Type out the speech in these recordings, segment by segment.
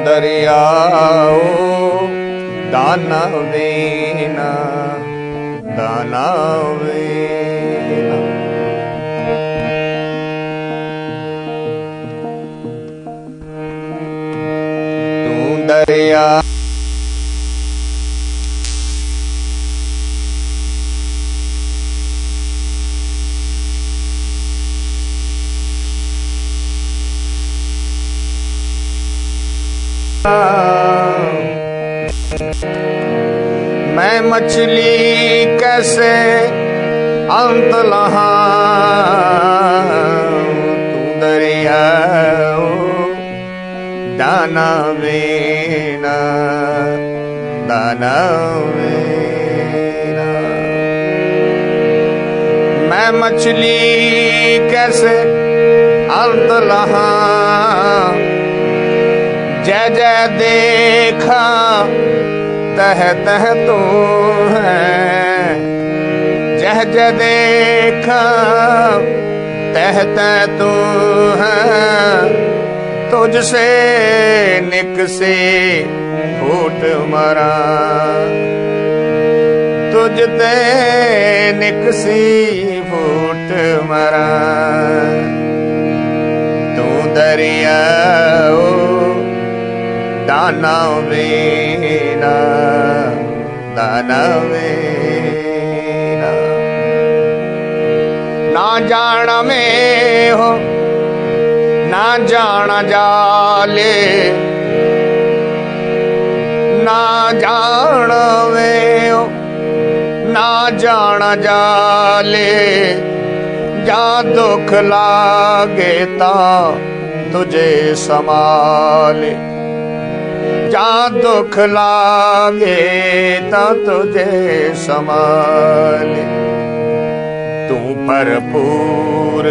दरियाओ दाना बेना दाना बेना। तू दरिया मैं मछली कैसे अंत लहा, तू दरियाओ दाना बेना दाना बेना। मैं मछली कैसे अंत लहा, जय जय देखा तह तह तू है, जह जह देखा तह तह तू है। तुझसे निकसी फूट मरा, तुझते निकसी फूट मरा। तू दरियाओ दाना बेना दाना बेना। ना जाना में हो ना जाना जाले, ना जाना में हो ना जाना जाले। जा दुख लागे ता तुझे संभाले, जा दुख लागे ता तुझे संभाले। तू भरपूर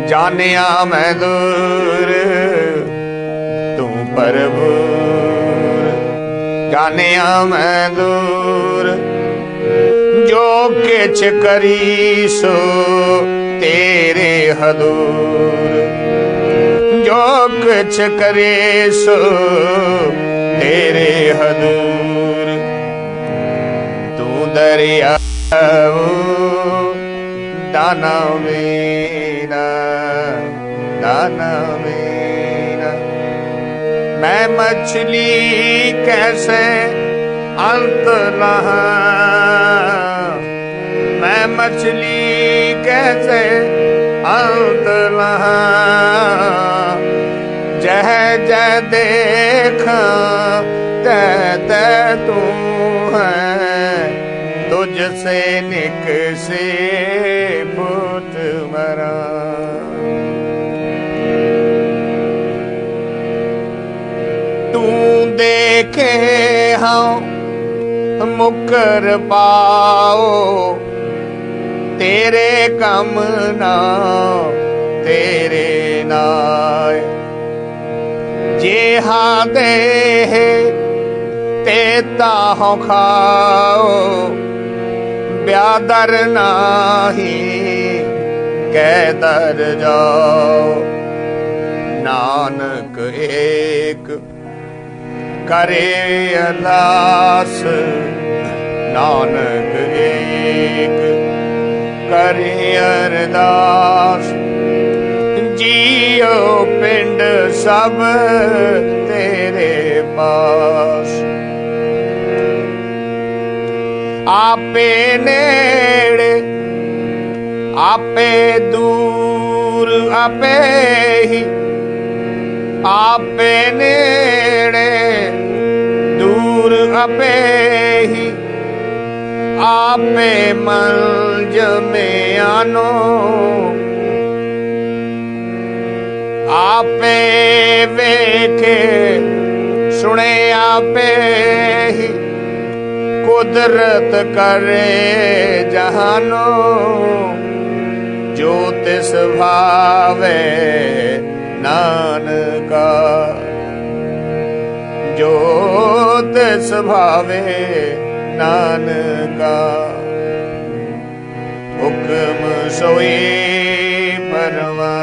जानिया मैं दूर, तू भरपूर जानिया मैं दूर। जो किछ करी सो तेरे हदूर, जो कुछ करे सो तेरे हदूर। तू दरियाओ दाना बेना दाना बेना। मैं मछली कैसे अंत लहा, मैं मछली कैसे अंत लहा। जह जह देखा तह तह तू है, तुझसे निकसे फूट मरा। तू देखे हम मुकर पाओ, तेरे कम ना तेरे नाय। जेहा दे ते ताहो खाओ, ब्यादर नाही कै दर जाओ। नानक एक करे अरदास, नानक एक करे अरदास। जियो पिंड सब तेरे पास, आपे नेड़े आपे दूर आपे ही, आपे नेड़े दूर आपे ही। आपे मंज में आनो, आपे वेखे सुने आपे ही। कुदरत करे जहानो, जो तिस भावे नानका। जो तिस भावे नानका। हुक्म सोई परवानो,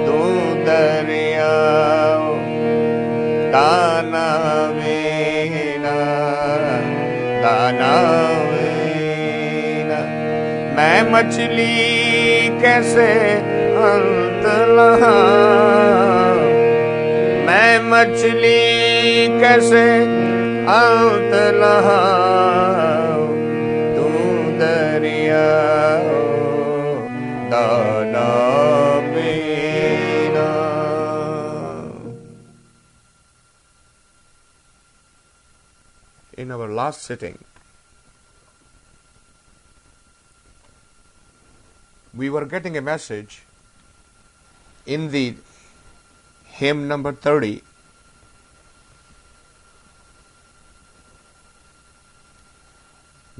तू मछली कैसे अंत लहाऊं, मैं मछली कैसे अंत लहाऊं, तू दरिया दाना बीना। In our last sitting, we were getting a message in the hymn number 30.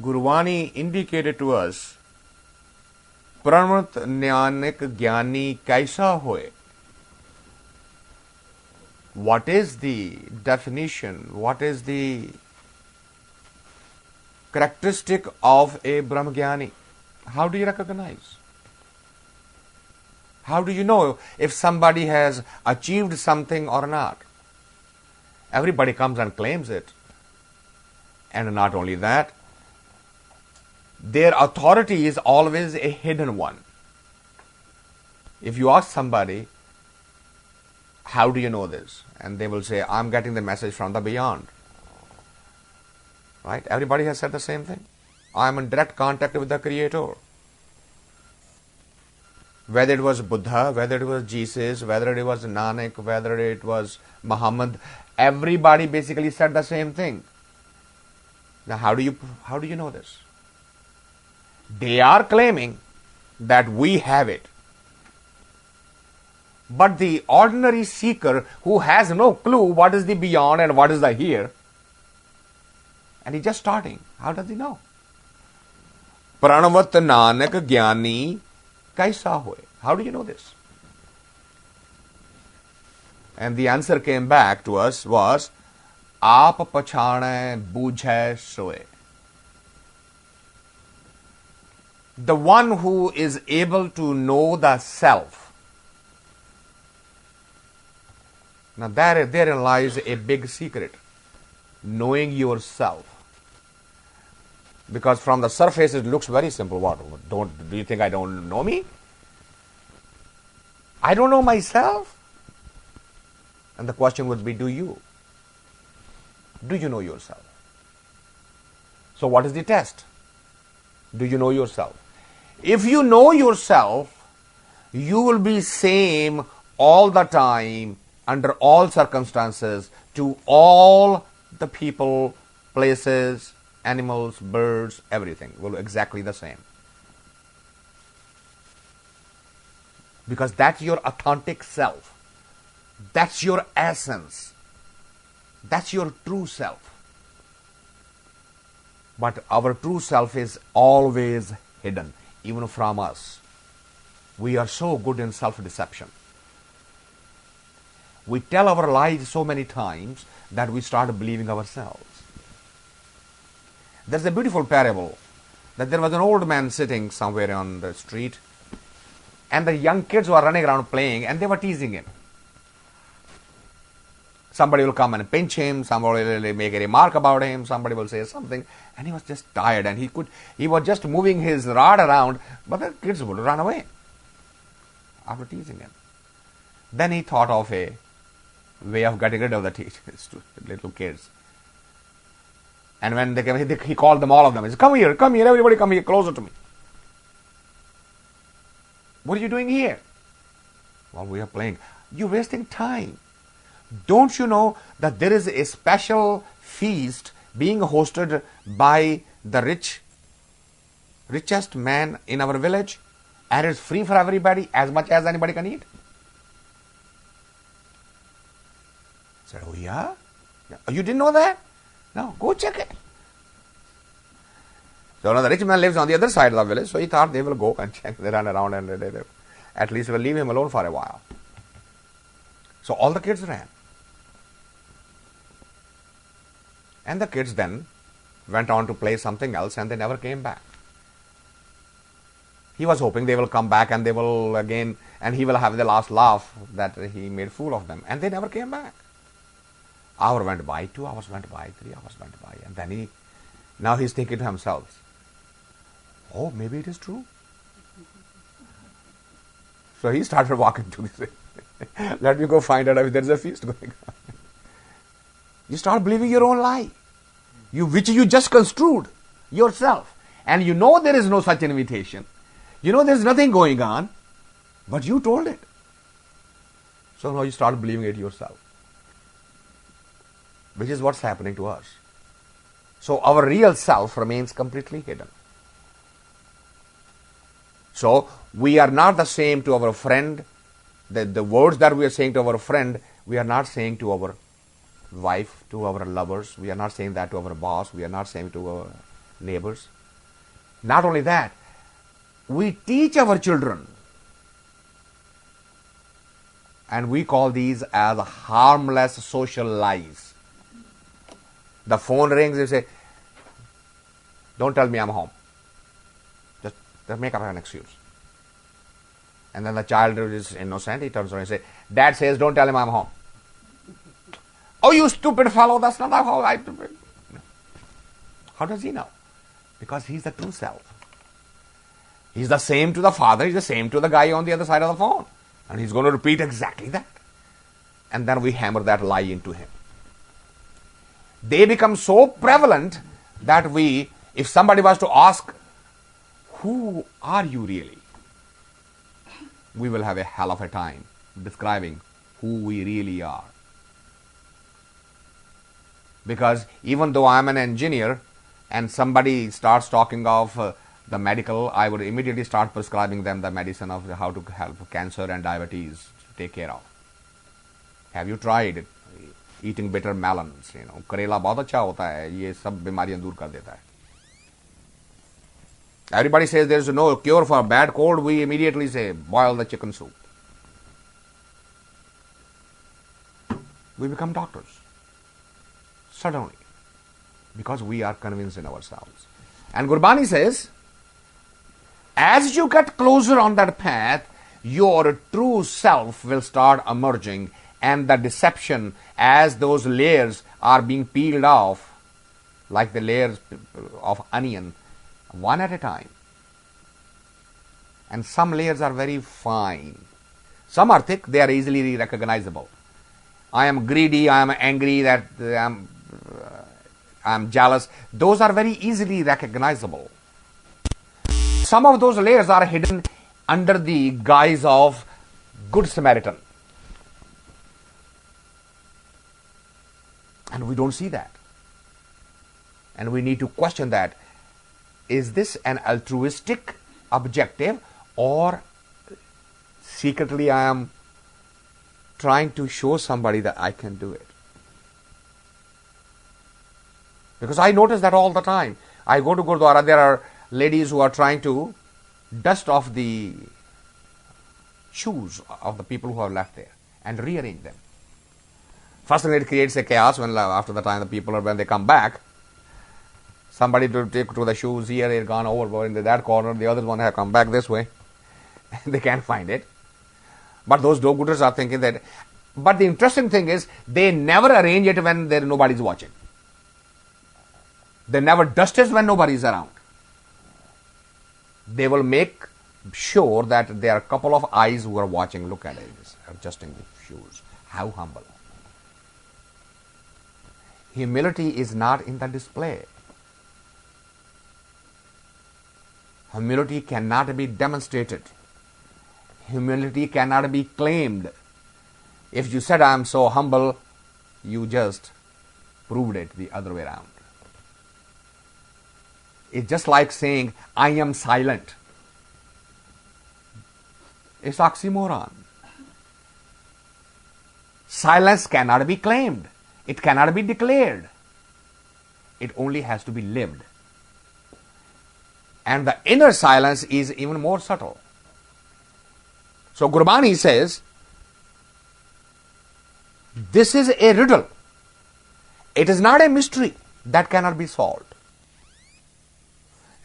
Guruvani indicated to us, Pranvat Jnanik Jnani Kaisa Hoye. What is the definition? What is the characteristic of a Brahmajnani? How do you recognize? How do you know if somebody has achieved something or not? Everybody comes and claims it. And not only that, their authority is always a hidden one. If you ask somebody, how do you know this? And they will say, I'm getting the message from the beyond. Right? Everybody has said the same thing. I am in direct contact with the Creator. Whether it was Buddha, whether it was Jesus, whether it was Nanak, whether it was Muhammad, everybody basically said the same thing. Now how do you know this? They are claiming that we have it. But the ordinary seeker who has no clue what is the beyond and what is the here, and he's just starting, how does he know? Pranavat Nanak Jnani Kaisa Hoye. How do you know this? And the answer came back to us was, Aap pachane bujhe soye. The one who is able to know the self. Now therein lies a big secret. Knowing yourself. Because from the surface it looks very simple. What? Do you think I don't know me? I don't know myself? And the question would be, do you? Do you know yourself? So what is the test? Do you know yourself? If you know yourself, you will be same all the time, under all circumstances, to all the people, places, animals, birds, everything will be exactly the same. Because that's your authentic self. That's your essence. That's your true self. But our true self is always hidden, even from us. We are so good in self-deception. We tell our lies so many times that we start believing ourselves. There's a beautiful parable that there was an old man sitting somewhere on the street, and the young kids were running around playing, and they were teasing him. Somebody will come and pinch him, somebody will make a remark about him, somebody will say something, and he was just tired, and he was just moving his rod around, but the kids would run away after teasing him. Then he thought of a way of getting rid of the little kids. And when they came, he called them, all of them. He said, come here, everybody come here, closer to me. What are you doing here? Well, we are playing. You're wasting time. Don't you know that there is a special feast being hosted by the richest man in our village, and it's free for everybody, as much as anybody can eat? I said, oh yeah? You didn't know that? No, go check it. So now the rich man lives on the other side of the village, so he thought they will go and check. They run around and they at least will leave him alone for a while. So all the kids ran. And the kids then went on to play something else, and they never came back. He was hoping they will come back and they will again, and he will have the last laugh that he made fool of them. And they never came back. Hour went by, 2 hours went by, 3 hours went by, and then now he's thinking to himself, oh, maybe it is true. So he started walking to this. Let me go find out if there is a feast going on. You start believing your own lie, which you just construed yourself. And you know there is no such invitation. You know there is nothing going on, but you told it. So now you start believing it yourself, which is what's happening to us. So our real self remains completely hidden. So we are not the same to our friend. The words that we are saying to our friend, we are not saying to our wife, to our lovers. We are not saying that to our boss. We are not saying to our neighbors. Not only that, we teach our children, and we call these as harmless social lies. The phone rings, you say, don't tell me I'm home. Just make up an excuse. And then the child is innocent, he turns around and says, Dad says, don't tell him I'm home. Oh, you stupid fellow, that's not how I do it. How does he know? Because he's the true self. He's the same to the father, he's the same to the guy on the other side of the phone. And he's going to repeat exactly that. And then we hammer that lie into him. They become so prevalent that if somebody was to ask, who are you really? We will have a hell of a time describing who we really are. Because even though I'm an engineer and somebody starts talking of the medical, I would immediately start prescribing them the medicine of how to help cancer and diabetes to take care of. Have you tried eating bitter melons? करेला बहुत अच्छा होता है, ये सब बीमारियां दूर कर देता है. Everybody says there is no cure for a bad cold. We immediately say, boil the chicken soup. We become doctors. Suddenly. Because we are convinced in ourselves. And Gurbani says, as you get closer on that path, your true self will start emerging, and the deception, as those layers are being peeled off, like the layers of onion, one at a time. And some layers are very fine. Some are thick, they are easily recognizable. I am greedy, I am angry, that I am jealous. Those are very easily recognizable. Some of those layers are hidden under the guise of Good Samaritan. And we don't see that. And we need to question that. Is this an altruistic objective, or secretly I am trying to show somebody that I can do it? Because I notice that all the time. I go to Gurdwara, there are ladies who are trying to dust off the shoes of the people who have left there and rearrange them. First thing, it creates a chaos when after the time the people when they come back, somebody to take to the shoes here, they're gone over in that corner, the others one have come back this way. They can't find it. But those do-gooders are thinking that. But the interesting thing is, they never arrange it when nobody's watching. They never dust it when nobody's around. They will make sure that there are a couple of eyes who are watching. Look at it, adjusting the shoes. How humble. Humility is not in the display. Humility cannot be demonstrated. Humility cannot be claimed. If you said, I am so humble, you just proved it the other way around. It's just like saying, I am silent. It's oxymoron. Silence cannot be claimed. It cannot be declared. It only has to be lived. And the inner silence is even more subtle. So Gurbani says, this is a riddle. It is not a mystery that cannot be solved.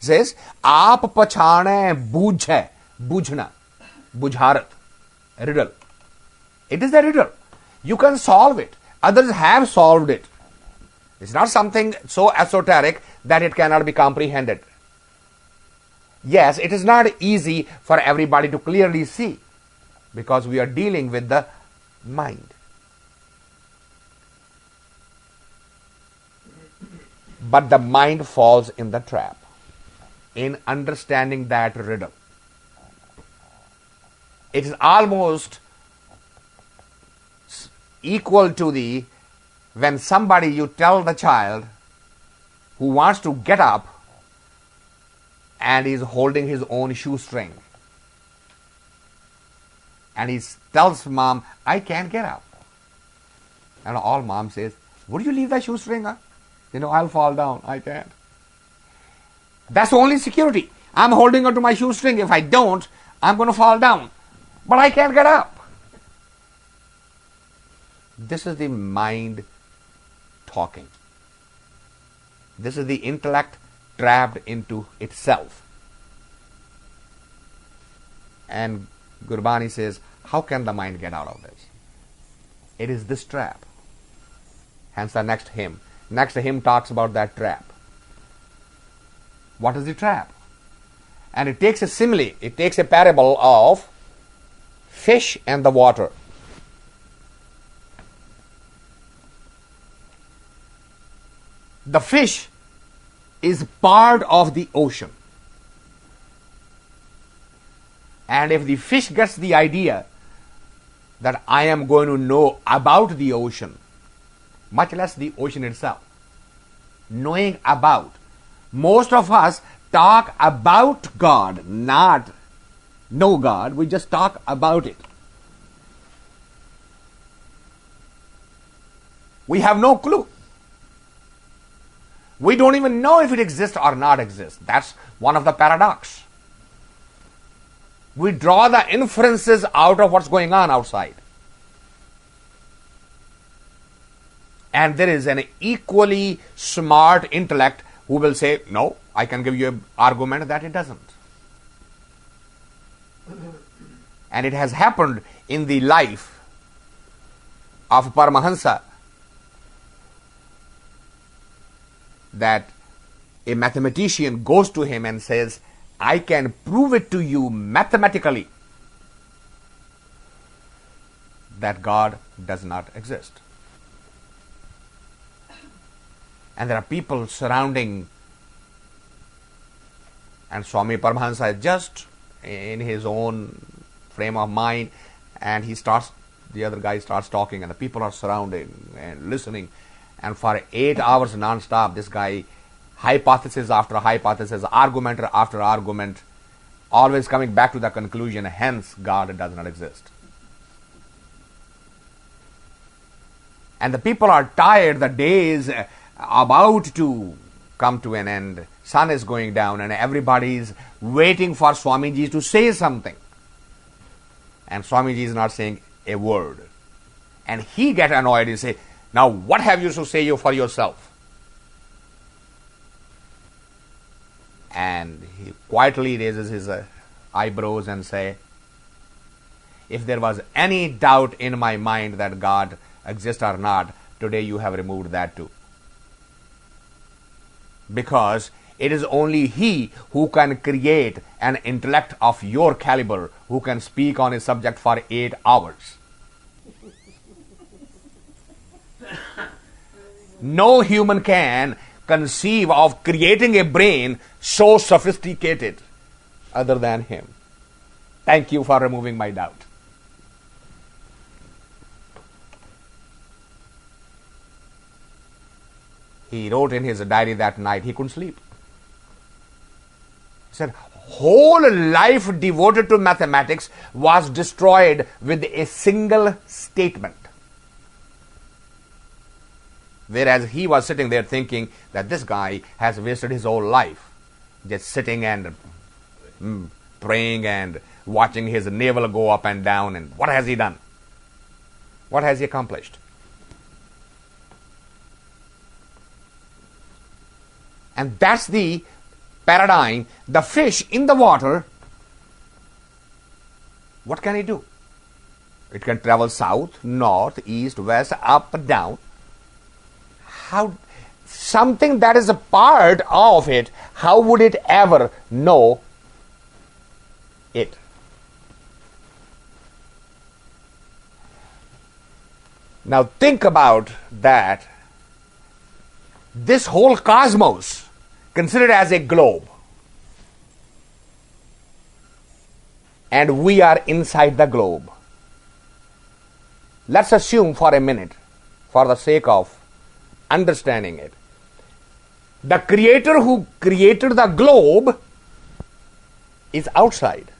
It says, aap pachane bujhe, bujhna, bujharat, riddle. It is a riddle. You can solve it. Others have solved it. It's not something so esoteric that it cannot be comprehended. Yes, it is not easy for everybody to clearly see. because we are dealing with the mind. But the mind falls in the trap in understanding that riddle. It is almost equal to the when somebody, you tell the child who wants to get up and is holding his own shoestring, and he tells mom, I can't get up. And all mom says, would you leave the shoestring? I'll fall down. I can't. That's the only security. I'm holding on to my shoestring. If I don't, I'm going to fall down. But I can't get up. This is the mind talking. This is the intellect trapped into itself. And Gurbani says, how can the mind get out of this? It is this trap. Hence the next hymn. Next hymn talks about that trap. What is the trap? And it takes a simile, it takes a parable of fish and the water. The fish is part of the ocean. And if the fish gets the idea that I am going to know about the ocean, much less the ocean itself, knowing about. Most of us talk about God, not know God. We just talk about it. We have no clue. We don't even know if it exists or not exists. That's one of the paradox. We draw the inferences out of what's going on outside. And there is an equally smart intellect who will say, no, I can give you an argument that it doesn't. And it has happened in the life of Paramahansa that a mathematician goes to him and says, I can prove it to you mathematically that God does not exist. And there are people surrounding, and Swami Paramahansa is just in his own frame of mind, and the other guy starts talking, and the people are surrounding and listening, and for 8 hours non-stop, this guy, hypothesis after hypothesis, argument after argument, always coming back to the conclusion, hence God does not exist. And the people are tired, the day is about to come to an end, sun is going down, and everybody is waiting for Swamiji to say something. And Swamiji is not saying a word. And he get annoyed and say, now what have you to say for yourself? And he quietly raises his eyebrows and say, if there was any doubt in my mind that God exists or not, today you have removed that too. Because it is only He who can create an intellect of your caliber, who can speak on a subject for 8 hours. No human can conceive of creating a brain so sophisticated other than Him. Thank you for removing my doubt. He wrote in his diary that night, he couldn't sleep. He said, whole life devoted to mathematics was destroyed with a single statement. Whereas he was sitting there thinking that this guy has wasted his whole life just sitting and praying and watching his navel go up and down, and what has he done? What has he accomplished? And that's the paradigm. The fish in the water, what can it do? It can travel south, north, east, west, up, down. How something that is a part of it, how would it ever know it? Now think about that. This whole cosmos, considered as a globe, and we are inside the globe. Let's assume for a minute, for the sake of understanding it, the creator who created the globe is outside.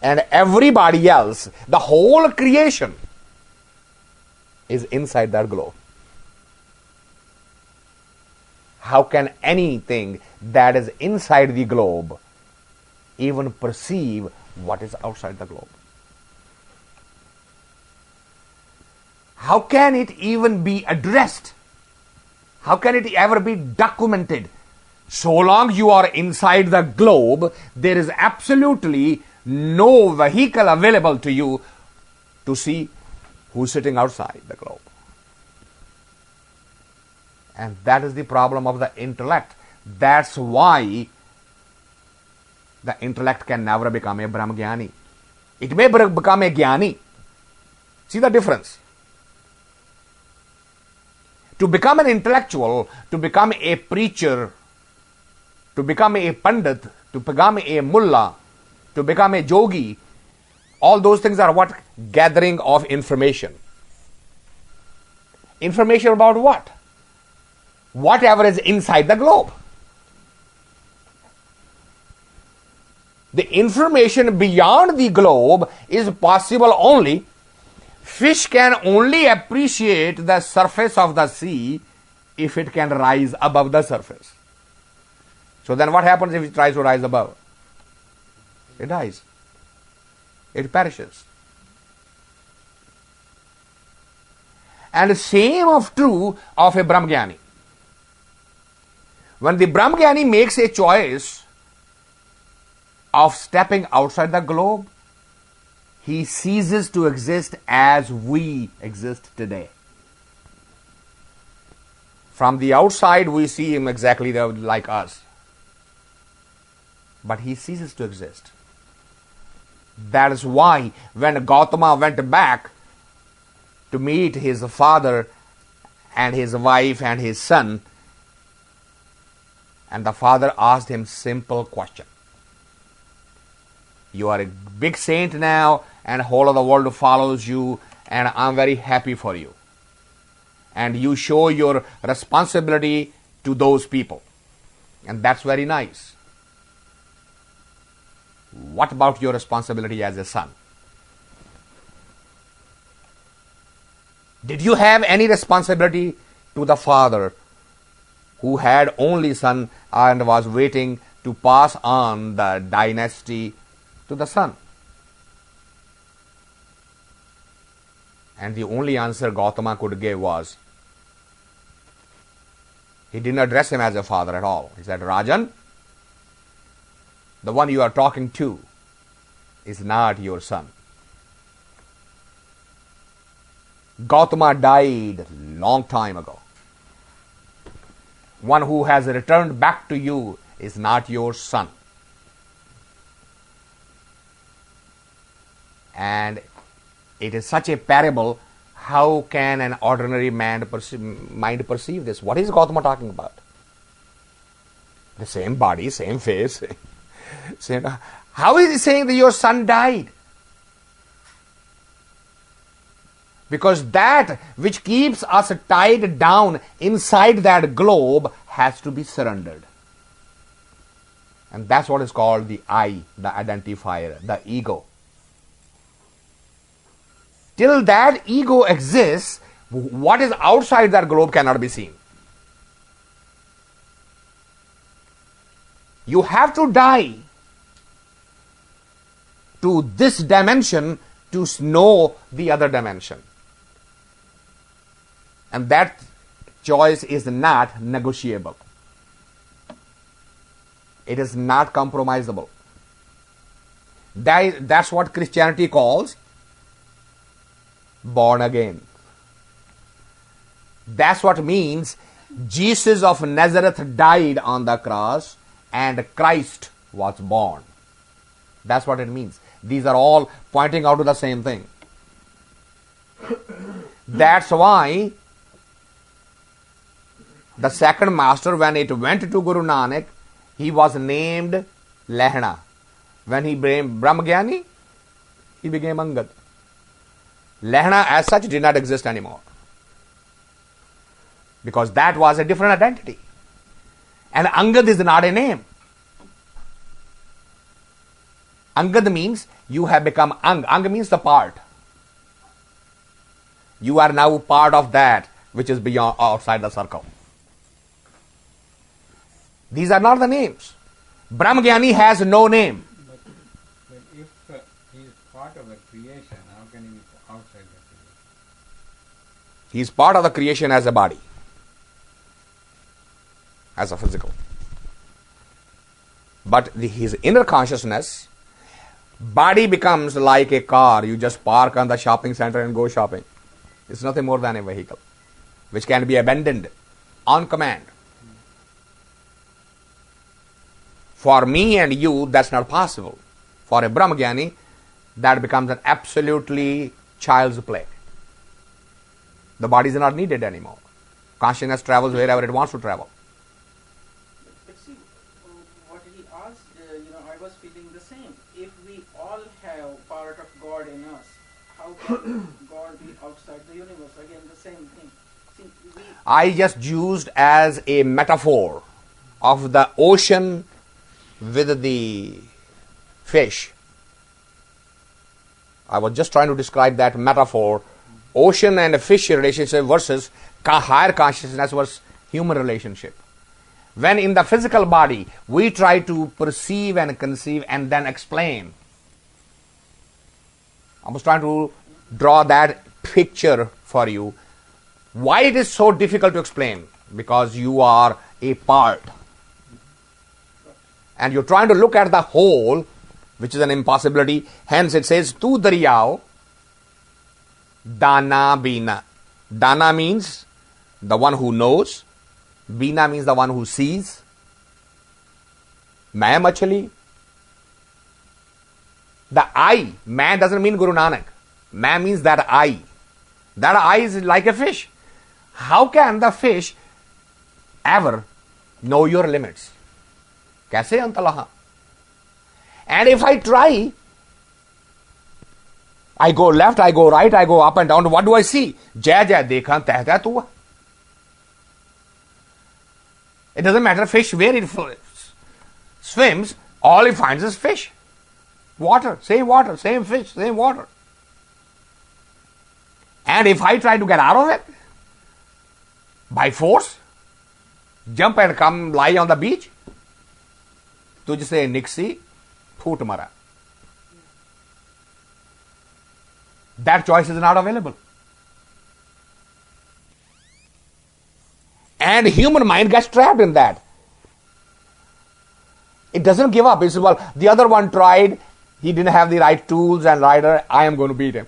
And everybody else, the whole creation, is inside that globe. How can anything that is inside the globe even perceive what is outside the globe? How can it even be addressed? How can it ever be documented? So long you are inside the globe, there is absolutely no vehicle available to you to see who's sitting outside the globe. And that is the problem of the intellect. That's why the intellect can never become a Brahmajnani. It may become a Jnani. See the difference? To become an intellectual, to become a preacher, to become a pandit, to become a mullah, to become a yogi, all those things are what? Gathering of information. Information about what? Whatever is inside the globe. The information beyond the globe is possible only. Fish can only appreciate the surface of the sea if it can rise above the surface. So then what happens if it tries to rise above? It dies. It perishes. And the same of true of a Brahmajnani. When the Brahmajnani makes a choice of stepping outside the globe, he ceases to exist as we exist today. From the outside, we see him exactly like us. But he ceases to exist. That is why when Gautama went back to meet his father and his wife and his son, and the father asked him simple question. You are a big saint now, and whole of the world follows you, and I'm very happy for you. And you show your responsibility to those people. And that's very nice. What about your responsibility as a son? Did you have any responsibility to the father who had only son and was waiting to pass on the dynasty to the son? And the only answer Gautama could give was, he didn't address him as a father at all. He said, Rajan, the one you are talking to is not your son. Gautama died long time ago. One who has returned back to you is not your son. And it is such a parable. How can an ordinary mind perceive this? What is Gautama talking about? The same body, same face. Same. How is he saying that your son died? Because that which keeps us tied down inside that globe has to be surrendered. And that's what is called the I, the identifier, the ego. Till that ego exists, what is outside that globe cannot be seen. You have to die to this dimension to know the other dimension. And that choice is not negotiable. It is not compromisable. That's what Christianity calls born again. That's what means Jesus of Nazareth died on the cross and Christ was born. That's what it means. These are all pointing out to the same thing. That's why the second master, when it went to Guru Nanak, he was named Lehna. When he became Brahmagyani, he became Angad. Lehna as such did not exist anymore, because that was a different identity. And Angad is not a name. Angad means you have become Ang. Ang means the part. You are now part of that which is beyond, outside the circle. These are not the names. Brahmagyani has no name. But if he is part of the creation, how can he be outside the creation? He is part of the creation as a body, as a physical. But his inner consciousness, body becomes like a car. You just park on the shopping center and go shopping. It's nothing more than a vehicle which can be abandoned on command. For me and you, that's not possible. For a Brahmagyani, that becomes an absolutely child's play. The body is not needed anymore. Consciousness travels wherever it wants to travel. But see, what he asked, I was feeling the same. If we all have part of God in us, how can God be outside the universe? Again, the same thing. See, I just used as a metaphor of the ocean with the fish. I was just trying to describe that metaphor. Ocean and fish relationship versus higher consciousness versus human relationship. When in the physical body, we try to perceive and conceive and then explain. I was trying to draw that picture for you. Why it is so difficult to explain? Because you are a part. And you're trying to look at the whole, which is an impossibility. Hence it says, Tu Dariao, Dana Beena. Dana means the one who knows. Beena means the one who sees. Main machali. The I. Man doesn't mean Guru Nanak. Man means that I. That I is like a fish. How can the fish ever know your limits? Kaise antalaha? And if I try, I go left, I go right, I go up and down, what do I see? Jai Jai dekha teh teh tua. It doesn't matter fish where it swims, all it finds is fish. Water, same fish, same water. And if I try to get out of it, by force, jump and come lie on the beach, tujhse niksi, phoot mara. That choice is not available. And human mind gets trapped in that. It doesn't give up. It says, well, the other one tried, he didn't have the right tools and rider, I am going to beat him.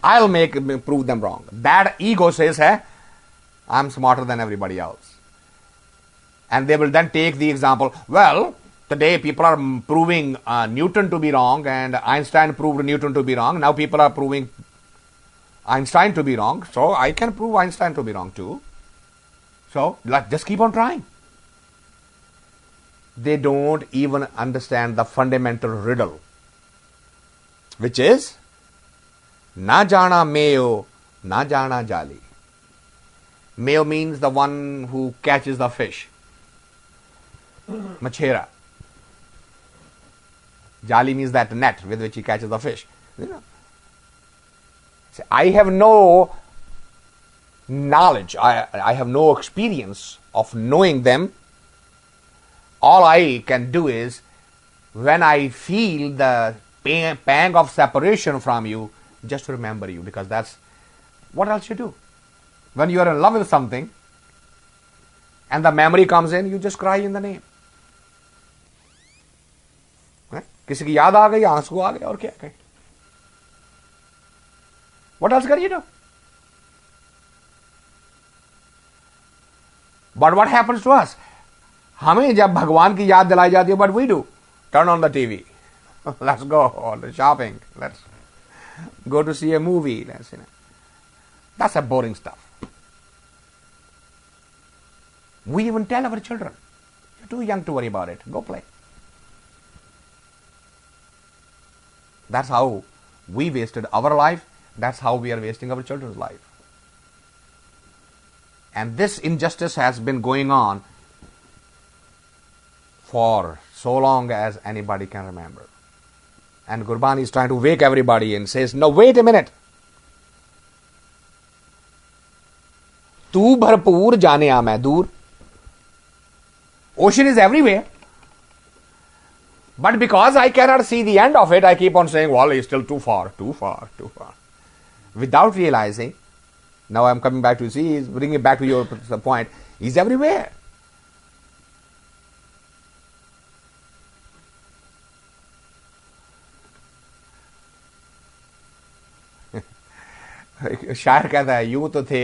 I'll prove them wrong. That ego says, hey, I'm smarter than everybody else. And they will then take the example, well, today people are proving Newton to be wrong and Einstein proved Newton to be wrong. Now people are proving Einstein to be wrong. So I can prove Einstein to be wrong too. So let's just keep on trying. They don't even understand the fundamental riddle, which is Na jana meo, na jana jali. Meo means the one who catches the fish. Machera. Jali means that net with which he catches the fish. I have no knowledge, I have no experience of knowing them. All I can do is, when I feel the pang of separation from you, just remember you, because that's what else you do. When you are in love with something and the memory comes in, you just cry in the name. किसी की याद आ गई, आंसू आ गए, और क्या करें? What else can you do? But what happens to us? हमें जब भगवान की याद दिलाई जाती है, what we do? Turn on the TV. Let's go on the shopping. Let's go to see a movie. That's a boring stuff. We even tell our children, you're too young to worry about it, go play. That's how we wasted our life. That's how we are wasting our children's life. And this injustice has been going on for so long as anybody can remember. And Gurbani is trying to wake everybody and says, no, wait a minute. Tu bharpoor jane aa main dur. Ocean is everywhere. But because I cannot see the end of it, I keep on saying, well, it's still too far, too far, too far. Without realizing, now I'm coming back to see, he's bringing it back to your point, he's everywhere. शायर कहता है यूं तो थे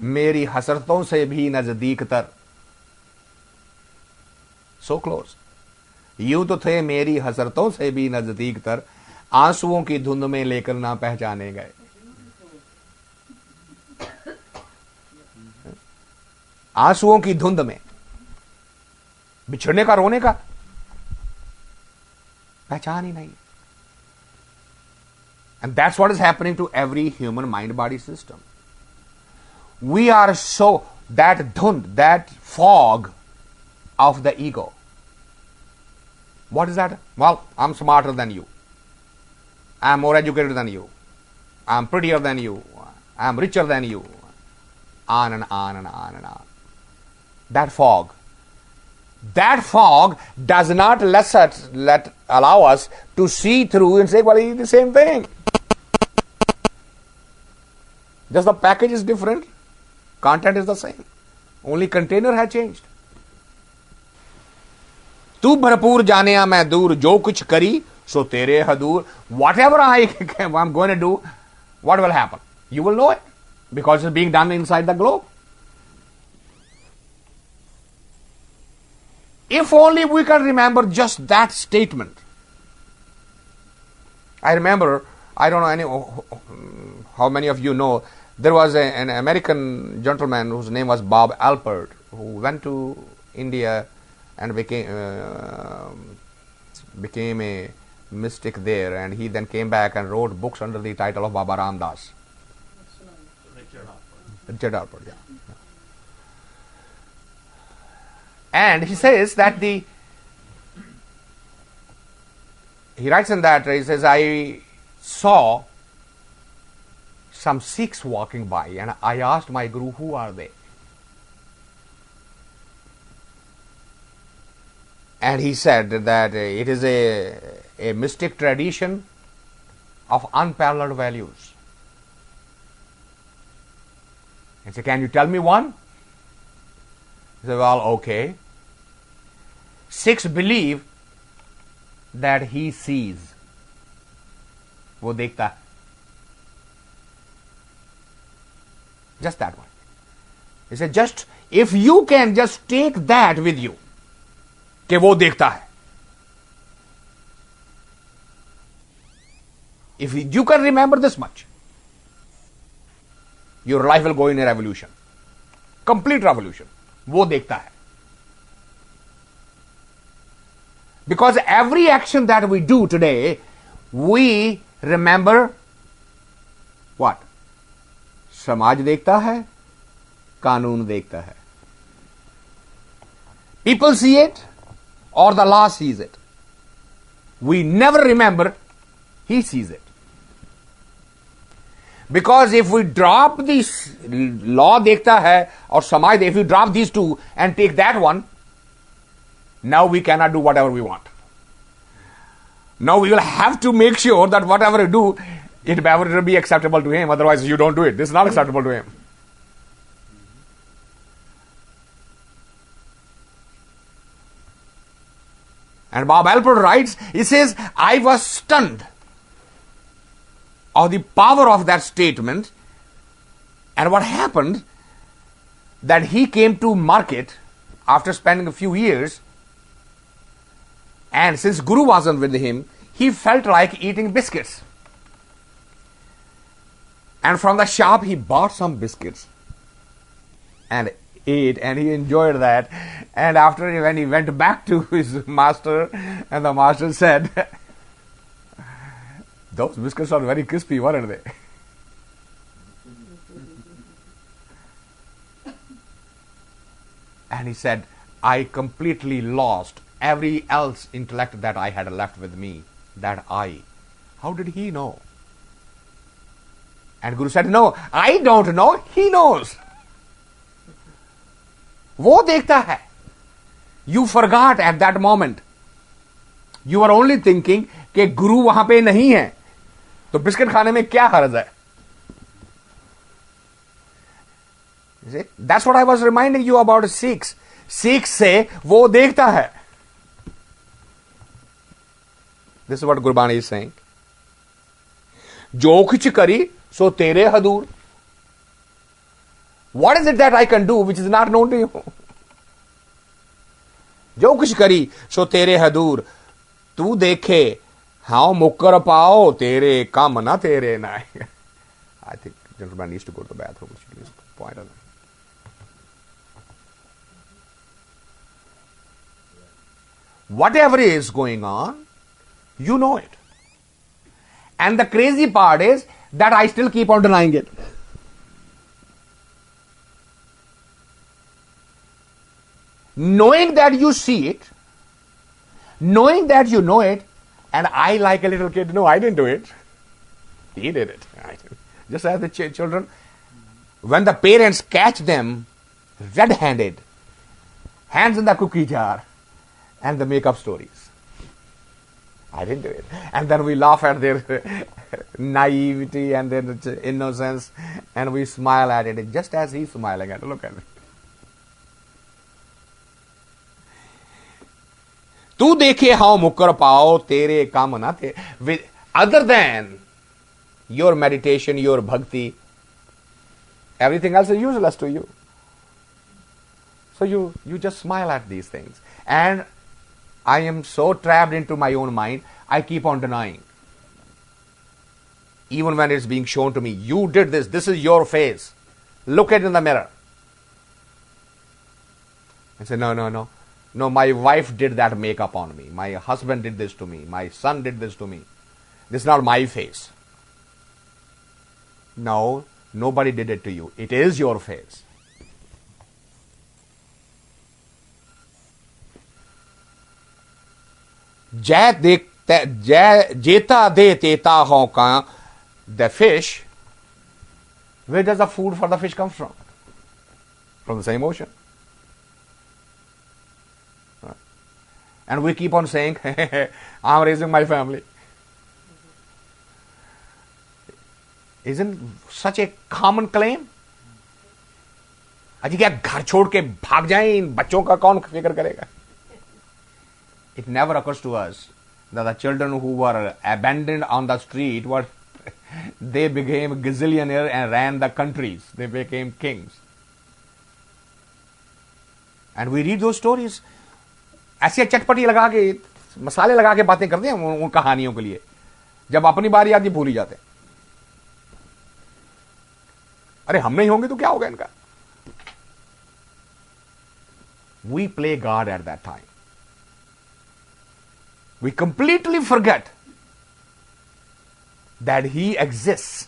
मेरी हसरतों से भी नजदीक तर सो क्लोज यूं तो थे मेरी हसरतों से भी नजदीक तर आंसुओं की धुंध में लेकर ना पहचाने गए आंसुओं की धुंध में बिछड़ने का रोने का पहचान ही नहीं. And that's what is happening to every human mind-body system. We are so, that dhund, that fog of the ego. What is that? Well, I'm smarter than you. I'm more educated than you. I'm prettier than you. I'm richer than you. On and on and on and on. That fog. That fog does not allow us to see through and say, well, it's the same thing. Just the package is different. Content is the same. Only container has changed. तू भरपूर जानिया मैं दूर जो कुछ करी सो तेरे हदूर. Whatever I'm going to do, what will happen? You will know it because it's being done inside the globe. If only we can remember just that statement. I remember, I don't know how many of you know, there was an American gentleman whose name was Bob Alpert, who went to India and became a mystic there, and he then came back and wrote books under the title of Baba Ramdas. Richard Alpert, yeah. And he says that he writes in that, he says, I saw some Sikhs walking by and I asked my guru, who are they? And he said that it is a mystic tradition of unparalleled values. And said, can you tell me one? He said, well, okay. Sikhs believe that he sees. वो देखता है. Just that one. He said, just if you can just take that with you, कि वो देखता है. If you can remember this much, your life will go in a revolution. Complete revolution. वो देखता है. Because every action that we do today, we remember what? समाज देखता है, कानून देखता है. People see it or the law sees it. We never remember he sees it. Because if we drop this law देखता है or समाज, if we drop these two and take that one, now we cannot do whatever we want. Now we will have to make sure that whatever we do, it better be acceptable to him. Otherwise, you don't do it. This is not acceptable to him. And Bob Alpert writes, he says, I was stunned of the power of that statement. And what happened, that he came to market after spending a few years, and since Guru wasn't with him, he felt like eating biscuits. And from the shop, he bought some biscuits and ate, and he enjoyed that. And after, when he went back to his master, and the master said, those biscuits are very crispy, weren't they? And he said, I completely lost every else intellect that I had left with me, that I. How did he know? And Guru said, no, I don't know, he knows. वो देखता है. You forgot at that moment. You were only thinking कि गुरु वहां पे नहीं है, तो biscuit खाने में क्या हर्ज है? See? That's what I was reminding you about Sikhs. Sikhs से वो देखता है. This is what Gurbani is saying. जो कुछ करी सो तेरे हदूर. What is it that I can do which is not known to you? जो कुछ करी सो तेरे हदूर. तू देखे हाँ मुक्कर पाओ तेरे काम ना तेरे ना. I think gentleman needs to go to the bathroom. Please point on that. Whatever is going on, you know it. And the crazy part is that I still keep on denying it. Knowing that you see it, knowing that you know it, and I, like a little kid, no, I didn't do it. He did it. Just as the children, when the parents catch them red-handed, hands in the cookie jar, and they make up stories. I didn't do it. And then we laugh at their naivety and their innocence, and we smile at it just as he's smiling at it. Look at it. तू देखे how मुक्कर पाओ तेरे काम ना थे. With other than your meditation, your bhakti, everything else is useless to you. So you just smile at these things. And I am so trapped into my own mind, I keep on denying. Even when it's being shown to me, you did this, this is your face. Look at it in the mirror. I say, no, my wife did that makeup on me. My husband did this to me. My son did this to me. This is not my face. No, nobody did it to you. It is your face. Jeta de teta honka, the fish. Where does the food for the fish come from? From the same ocean. And we keep on saying, I'm raising my family. Isn't such a common claim? अजी क्या घर छोड़ के भाग जाएं, इन बच्चों का कौन फिक्र करेगा? It never occurs to us that the children who were abandoned on the street they became gazillionaire and ran the countries. They became kings. And we read those stories. ऐसे चटपटी लगा के मसाले लगा के बातें करते हैं उन कहानियों के लिए. जब अपनी बारी आती भूल ही जाते हैं. अरे हम नहीं होंगे तो क्या होगा इनका? We play God at that time. We completely forget that He exists.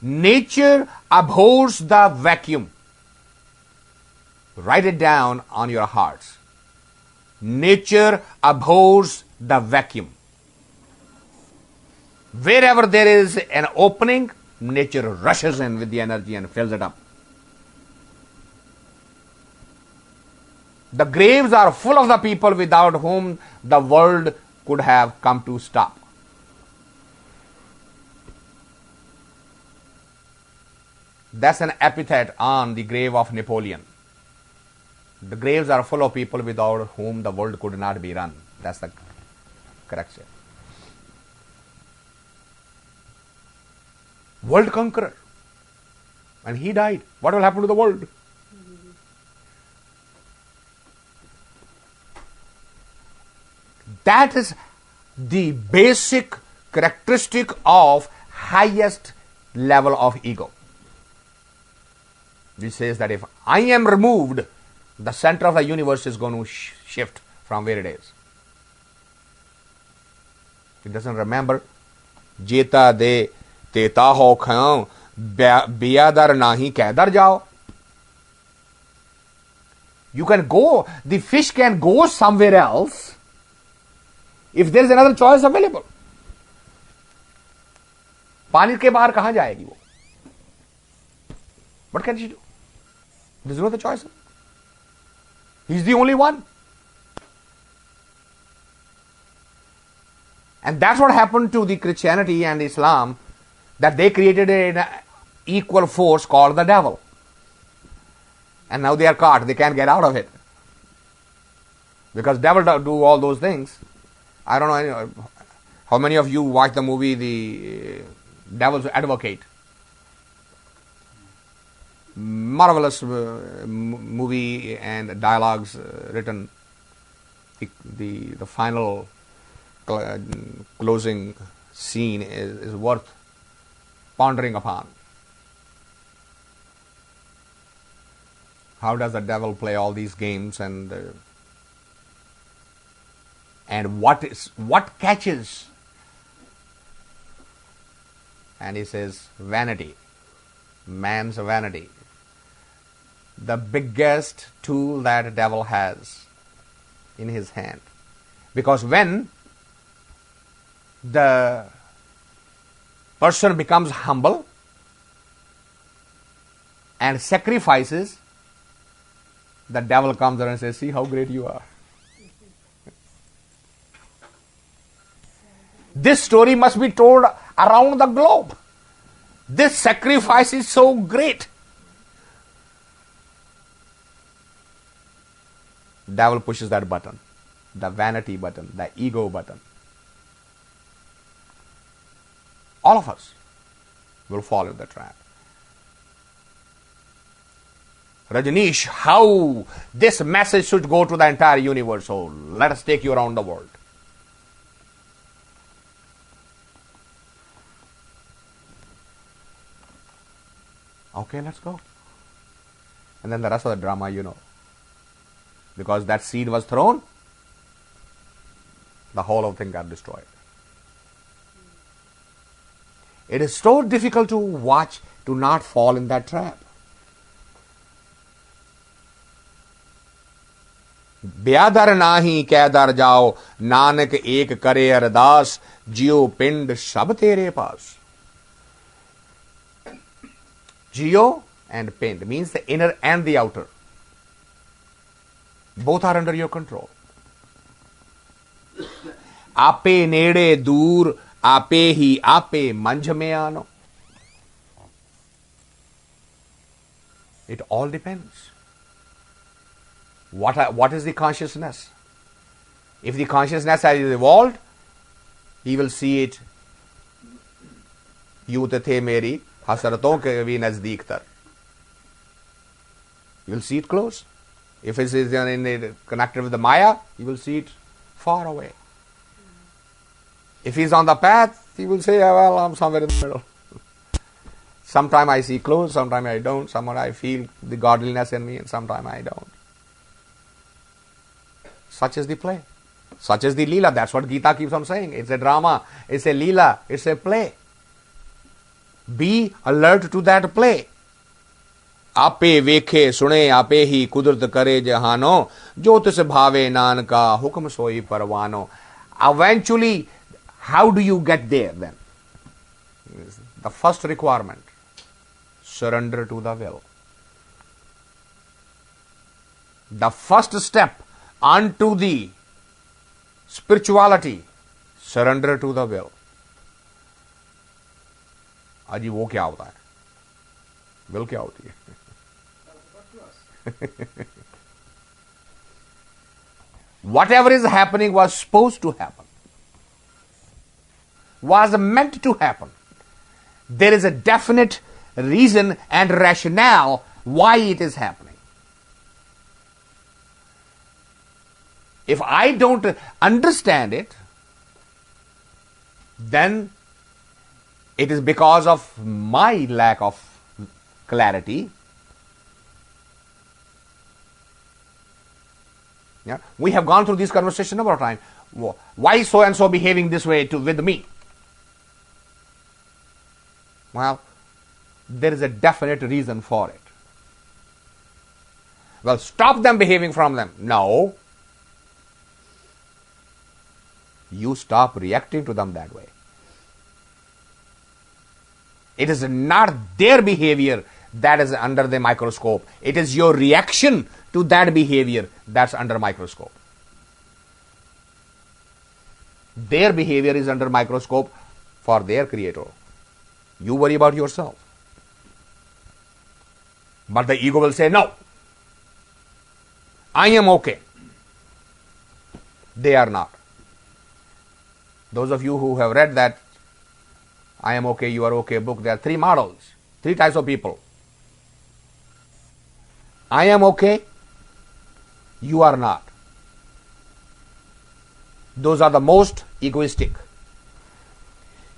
Nature abhors the vacuum. Write it down on your hearts. Nature abhors the vacuum. Wherever there is an opening, nature rushes in with the energy and fills it up. The graves are full of the people without whom the world could have come to stop. That's an epithet on the grave of Napoleon. The graves are full of people without whom the world could not be run. That's the correction. World conqueror. And he died. What will happen to the world? That is the basic characteristic of highest level of ego. Which says that if I am removed, the center of the universe is going to shift from where it is. It doesn't remember. Jeta de teta ho khao biyadar nahi kaidar jao. You can go, the fish can go somewhere else if there is another choice available. पानी के बाहर कहां जाएगी वो? What can she do? There's no other choice. He's the only one. And that's what happened to the Christianity and Islam, that they created an equal force called the devil. And now they are caught. They can't get out of it. Because devil do all those things. I don't know how many of you watched the movie The Devil's Advocate. Marvelous movie and dialogues written. The final closing scene is worth pondering upon. How does the devil play all these games, and what catches? And he says vanity, man's vanity, the biggest tool that the devil has in his hand. Because when the person becomes humble and sacrifices, the devil comes there and says, see how great you are. This story must be told around the globe. This sacrifice is so great. Devil pushes that button, the vanity button, the ego button. All of us will fall in the trap. Rajneesh, how this message should go to the entire universe. So let us take you around the world. Okay, let's go. And then the rest of the drama, you know. Because that seed was thrown, the whole of thing got destroyed. It is so difficult to watch, to not fall in that trap. ब्यादर नाही कैदर जाओ, नानक एक करे अरदास, जियो पिंड सब तेरे पास. Geo and pind means the inner and the outer. Both are under your control. आपे नेड़े दूर, आपे ही आपे मंझ में आनो. It all depends. What is the consciousness? If the consciousness has evolved, he will see it. यूं थे मेरी हसरतों के भी नजदीक तर. You will see it close. If it is connected with the Maya, you will see it far away. If he is on the path, he will say, well, I'm somewhere in the middle. Sometimes I see close, sometimes I don't. Sometimes I feel the godliness in me, and sometimes I don't. Such is the play. Such is the Leela. That's what Gita keeps on saying. It's a drama. It's a Leela. It's a play. Be alert to that play. आपे वेखे सुने आपे ही कुदरत करे जहानो, जो तिस भावे नान का हुक्म सोई परवानो. Eventually, how do you get there then? The first requirement, surrender to the will. The first step unto the spirituality, surrender to the will. अजी वो क्या होता है? will क्या होती है? Whatever is happening was supposed to happen, was meant to happen. There is a definite reason and rationale why it is happening. If I don't understand it, then it is because of my lack of clarity. Yeah? We have gone through this conversation a number of times. Why so and so behaving this way with me? Well, there is a definite reason for it. Well, stop them behaving from them. No. You stop reacting to them that way. It is not their behavior that is under the microscope. It is your reaction to that behavior that's under microscope. Their behavior is under microscope for their creator. You worry about yourself. But the ego will say, no, I am okay. They are not. Those of you who have read that I am okay, you are okay book, there are three models, three types of people. I am okay, you are not. Those are the most egoistic.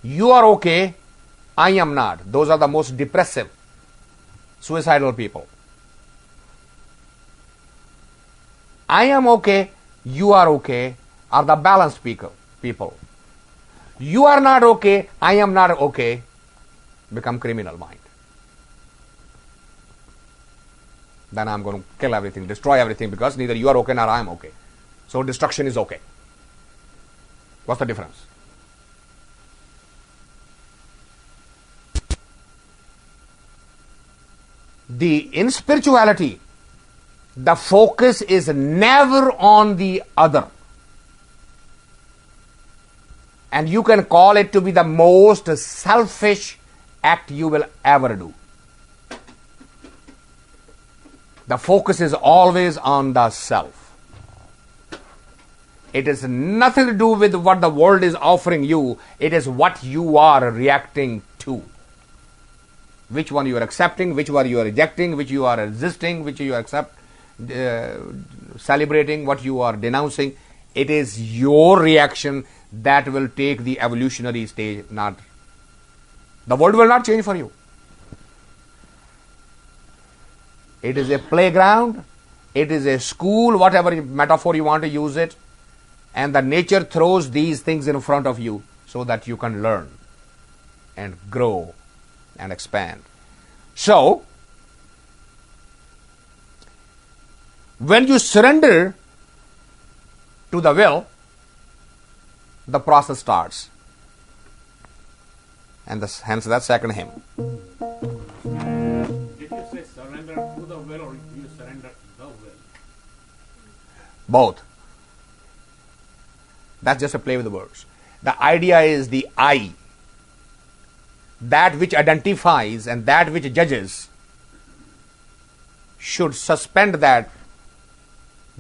You are okay, I am not. Those are the most depressive, suicidal people. I am okay, you are okay are the balanced people. You are not okay, I am not okay, become criminal mind. Then I'm going to kill everything, destroy everything, because neither you are okay nor I am okay. So destruction is okay. What's the difference? In spirituality, the focus is never on the other. And you can call it to be the most selfish act you will ever do. The focus is always on the self. It has nothing to do with what the world is offering you. It is what you are reacting to. Which one you are accepting, which one you are rejecting, which you are resisting, which you accept, celebrating, what you are denouncing. It is your reaction that will take the evolutionary stage, not. The world will not change for you. It is a playground, it is a school, whatever metaphor you want to use it, and the nature throws these things in front of you so that you can learn and grow and expand. So, when you surrender to the will, the process starts. And hence that second hymn. Did you say surrender to the will, or you surrender the will? Both. That's just a play with the words. The idea is the I, that which identifies and that which judges, should suspend that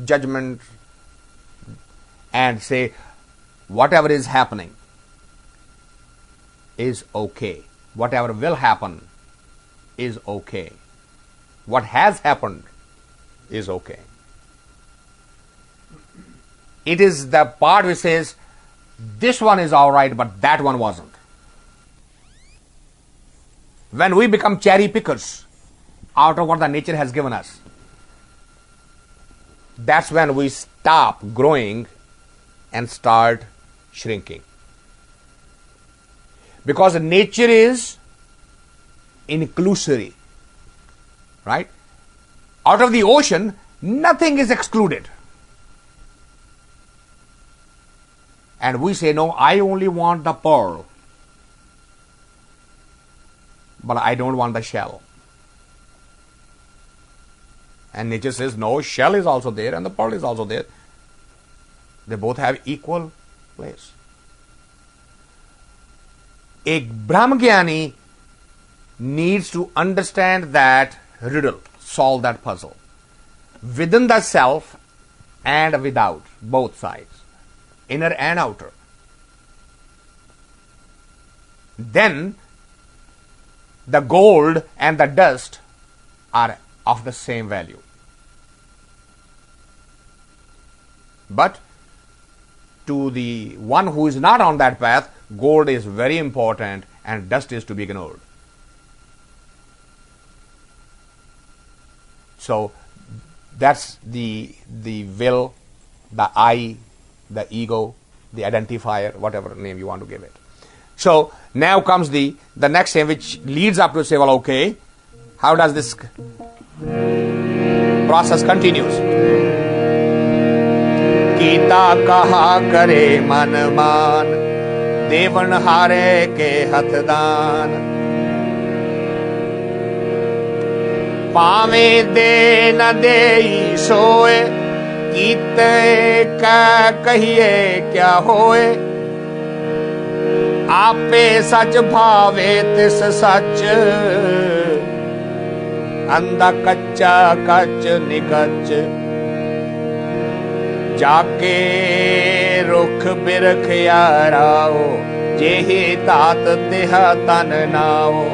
judgment and say, whatever is happening is okay. Whatever will happen is okay. What has happened is okay. It is the part which says, this one is all right, but that one wasn't. When we become cherry pickers out of what the nature has given us, that's when we stop growing and start shrinking. Because nature is inclusory, right? Out of the ocean, nothing is excluded. And we say, no, I only want the pearl, but I don't want the shell. And nature says, no, shell is also there and the pearl is also there. They both have equal place. A Brahmagyani needs to understand that riddle, solve that puzzle. Within the self and without, both sides, inner and outer. Then the gold and the dust are of the same value. But to the one who is not on that path, gold is very important and dust is to be ignored. So that's the will, the I, the ego, the identifier, whatever name you want to give it. So now comes the next thing which leads up to say, well, okay, how does this process continues? Kita kaha kare man मान देवन हारे के हथदान पावे दे न दे सोए कीते का कहिए क्या होए आपे सच भावे तिस सच अंधा कच्चा कच निकच जाके रुख बिरख याराओ जेहि तात तिहा तन नाओ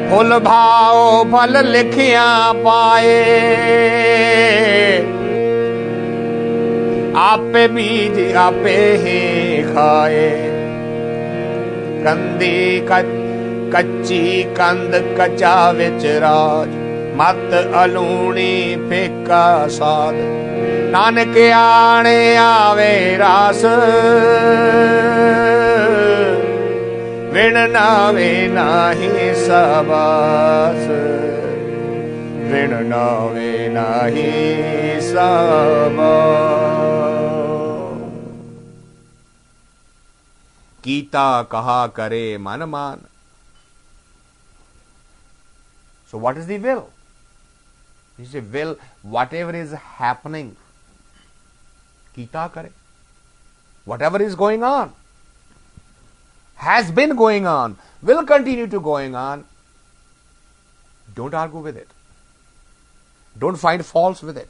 फुल भाओ फल लिखिया पाए आपे बीज आपे ही खाए कंदी कच्ची कंद कचा विच राज मत अलूणी फेका साध नानक आणे आवे रास विण नावे नाही सबास विण नावे नाही सबास कीता कहा करे मन मान. So what is the will? Is a will, whatever is happening, kita kare. Whatever is going on, has been going on, will continue to going on. Don't argue with it. Don't find faults with it.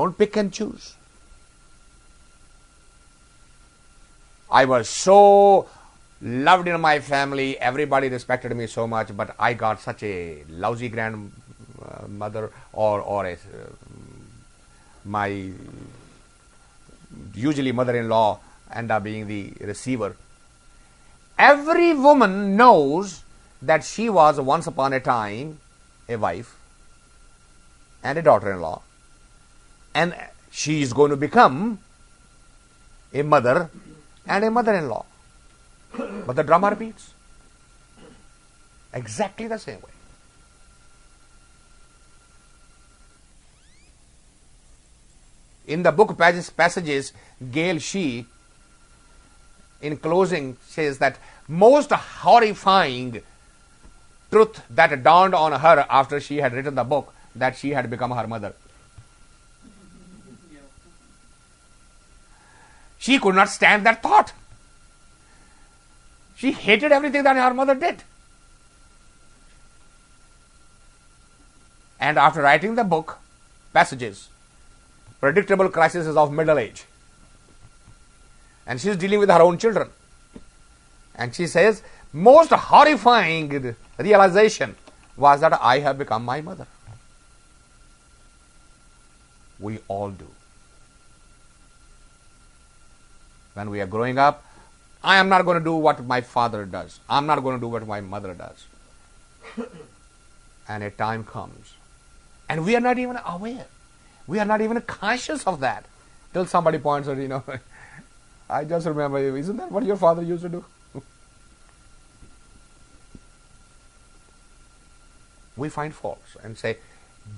Don't pick and choose. I was so loved in my family, everybody respected me so much, but I got such a lousy grandmother or my usually mother-in-law end up being the receiver. Every woman knows that she was once upon a time a wife and a daughter-in-law, and she is going to become a mother and a mother-in-law. But the drama repeats exactly the same way. In the book passages, Gail Shee, in closing, says that most horrifying truth that dawned on her after she had written the book, that she had become her mother. She could not stand that thought. She hated everything that her mother did. And after writing the book, passages, predictable crises of middle age, and she is dealing with her own children, and she says, most horrifying realization was that I have become my mother. We all do. When we are growing up, I am not going to do what my father does. I am not going to do what my mother does. And a time comes, and we are not even aware. We are not even conscious of that till somebody points out, I just remember, isn't that what your father used to do? We find faults and say,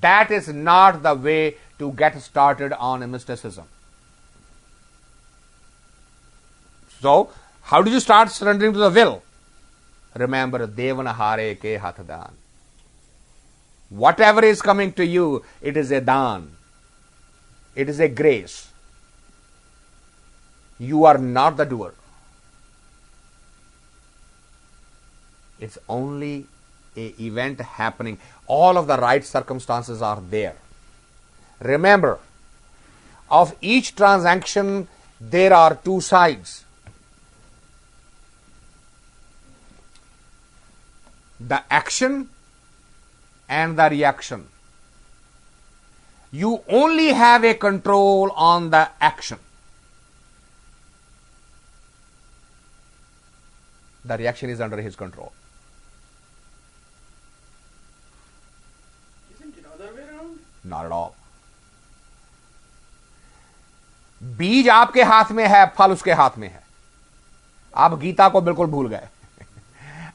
that is not the way to get started on a mysticism. So, how do you start surrendering to the will? Remember, Devana Hare Ke Hathadan. Whatever is coming to you, it is a dan. It is a grace. You are not the doer. It's only an event happening. All of the right circumstances are there. Remember, of each transaction, there are two sides. The action and the reaction. You only have a control on the action. the reaction is under his control. Isn't it other way around? Not at all. बीज आपके हाथ में है, फल उसके हाथ में है. आप गीता को बिल्कुल भूल गए.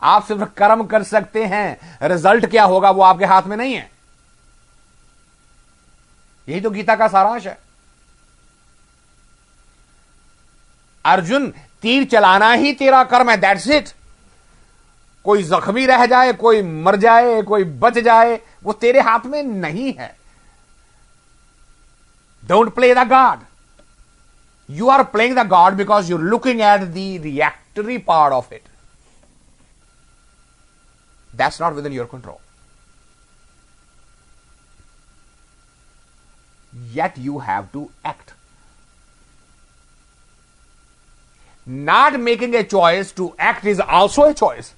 आप सिर्फ कर्म कर सकते हैं, रिजल्ट क्या होगा वो आपके हाथ में नहीं है. यही तो गीता का सारांश है. अर्जुन, तीर चलाना ही तेरा कर्म है, दैट्स इट. कोई जख्मी रह जाए, कोई मर जाए, कोई बच जाए, वो तेरे हाथ में नहीं है. Don't play the God. You are playing the God because you're looking at the reactory part of it. That's not within your control. Yet you have to act. Not making a choice to act is also a choice.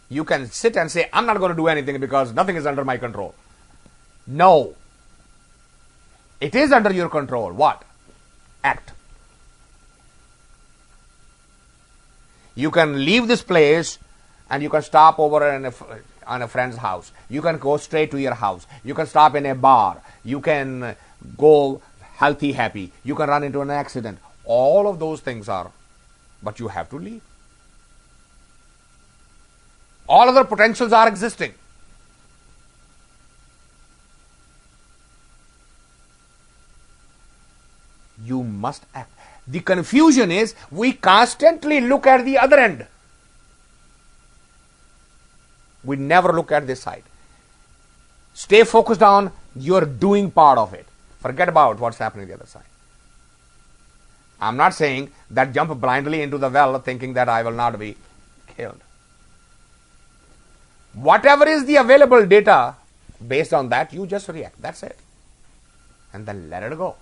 You can sit and say, I'm not going to do anything because nothing is under my control. No. It is under your control. What? Act. You can leave this place and you can stop over on a friend's house. You can go straight to your house. You can stop in a bar. You can go healthy, happy. You can run into an accident. All of those things are, but you have to leave. All other potentials are existing. You must act. The confusion is we constantly look at the other end. We never look at this side. Stay focused on your doing part of it. Forget about what's happening on the other side. I'm not saying that jump blindly into the well thinking that I will not be killed. Whatever is the available data, based on that, you just react. That's it. And then let it go.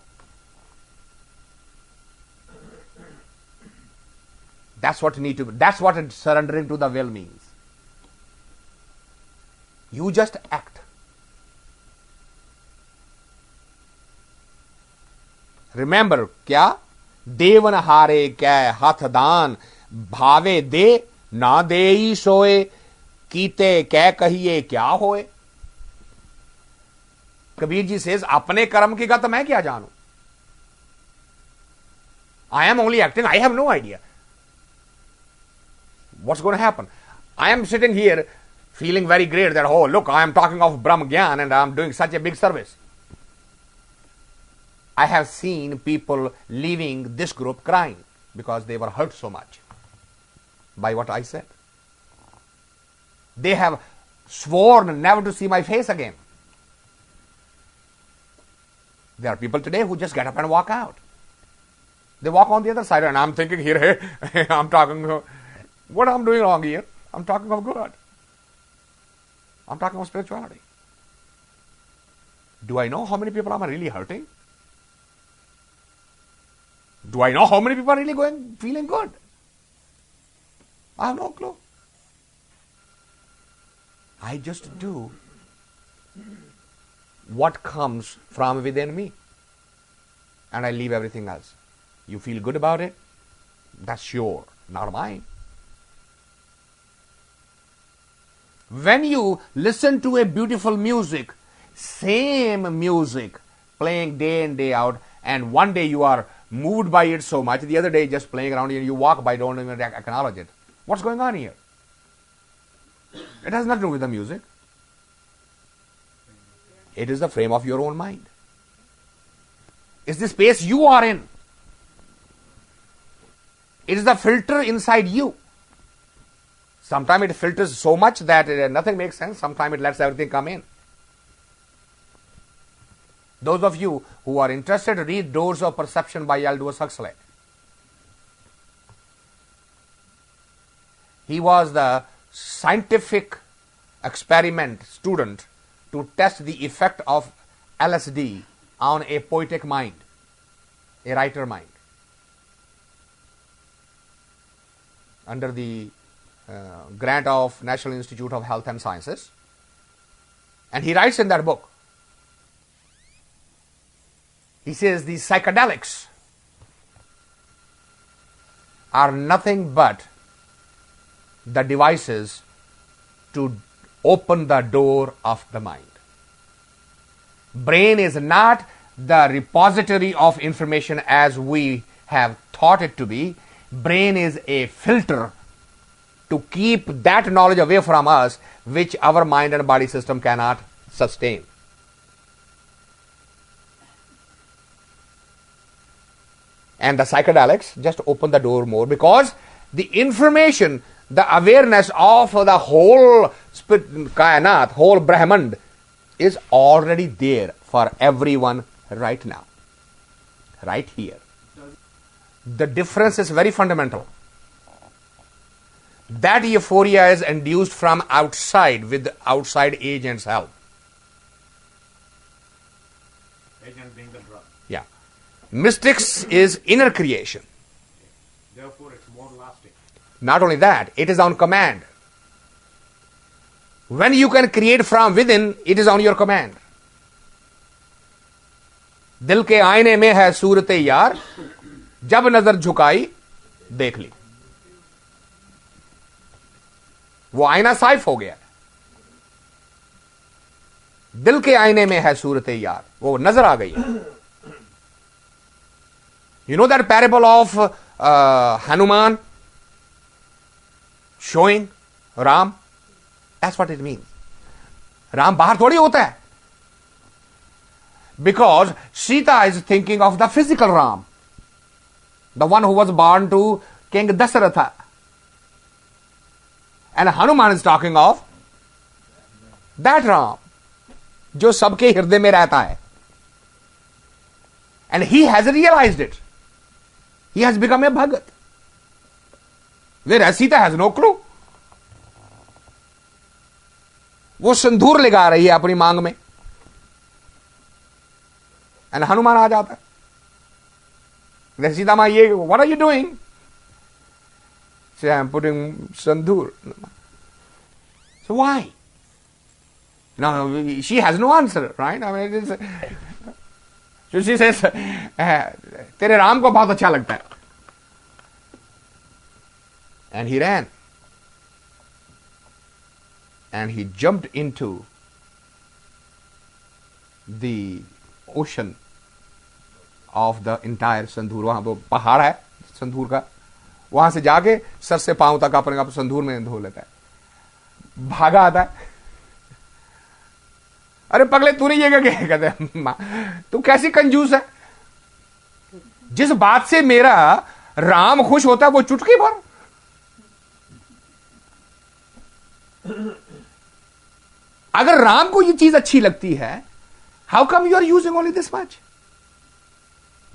That's what you need to be. That's what surrendering to the will means. You just act. Remember, क्या देवन हारे क्या हाथ दान भावे दे ना दे ही सोए कीते कै कहिए क्या होए. कबीर जी says, अपने कर्म की गत मैं क्या जानूं. I am only acting. I have no idea what's going to happen. I am sitting here feeling very great that, oh, look, I am talking of Brahm Gyan and I am doing such a big service. I have seen people leaving this group crying because they were hurt so much by what I said. They have sworn never to see my face again. There are people today who just get up and walk out. They walk on the other side and I'm thinking here, hey, I'm talking, what I'm doing wrong here? I'm talking of God. I'm talking of spirituality. Do I know how many people I'm really hurting? Do I know how many people are really feeling good? I have no clue. I just do what comes from within me. And I leave everything else. You feel good about it? That's your, not mine. When you listen to a beautiful music, same music playing day in, day out, and one day you are moved by it so much, the other day just playing around and you walk by, don't even acknowledge it. What's going on here? It has nothing to do with the music. It is the frame of your own mind. It's the space you are in. It is the filter inside you. Sometimes it filters so much that nothing makes sense. Sometimes it lets everything come in. Those of you who are interested, read Doors of Perception by Aldous Huxley. He was the scientific experiment student to test the effect of LSD on a poetic mind, a writer mind. Under the grant of National Institute of Health and Sciences. And he writes in that book, he says the psychedelics are nothing but the devices to open the door of the mind. Brain is not the repository of information as we have thought it to be. Brain is a filter to keep that knowledge away from us, which our mind and body system cannot sustain. And the psychedelics just open the door more, because the information, the awareness of the whole kainat, whole Brahmand is already there for everyone right now, right here. The difference is very fundamental. That euphoria is induced from outside with outside agents' help. Agent being the drug. Yeah. Mystics is inner creation. Therefore, it's more lasting. Not only that, it is on command. When you can create from within, it is on your command. दिल के आईने में है सूरत यार, जब नजर झुकाई देख ली. वो आईना साफ हो गया. दिल के आईने में है सूरत यार, वो नजर आ गई. You know that parable of Hanuman showing Ram? That's what it means. Ram bahar thodi hota hai. Because Sita is thinking of the physical Ram, the one who was born to King Dasaratha. And Hanuman is talking of that Ram, जो सबके हृदय में रहता है. And he has realized it. He has become a Bhagat. Whereas Sita has no clue. वो संधूर लगा रही है अपनी मांग में. And हनुमान आ जाता है. Then Sita Ma, what are you doing? Say, I'm putting sandur. So why? No, she has no answer, right? I mean, it is. So she says, तेरे राम को बहुत अच्छा लगता है. And he ran. And he jumped into the ocean of the entire संधूर. वहां वो पहाड़ है संधूर का, वहां से जाके सर से पांव तक अपने आप संधूर में धो लेता है. भागा आता है. अरे पगले तूने ये क्या कहते हैं, तू कैसी कंजूस है. जिस बात से मेरा राम खुश होता है वो चुटकी भर. अगर राम को ये चीज अच्छी लगती है, how come you are using only this much?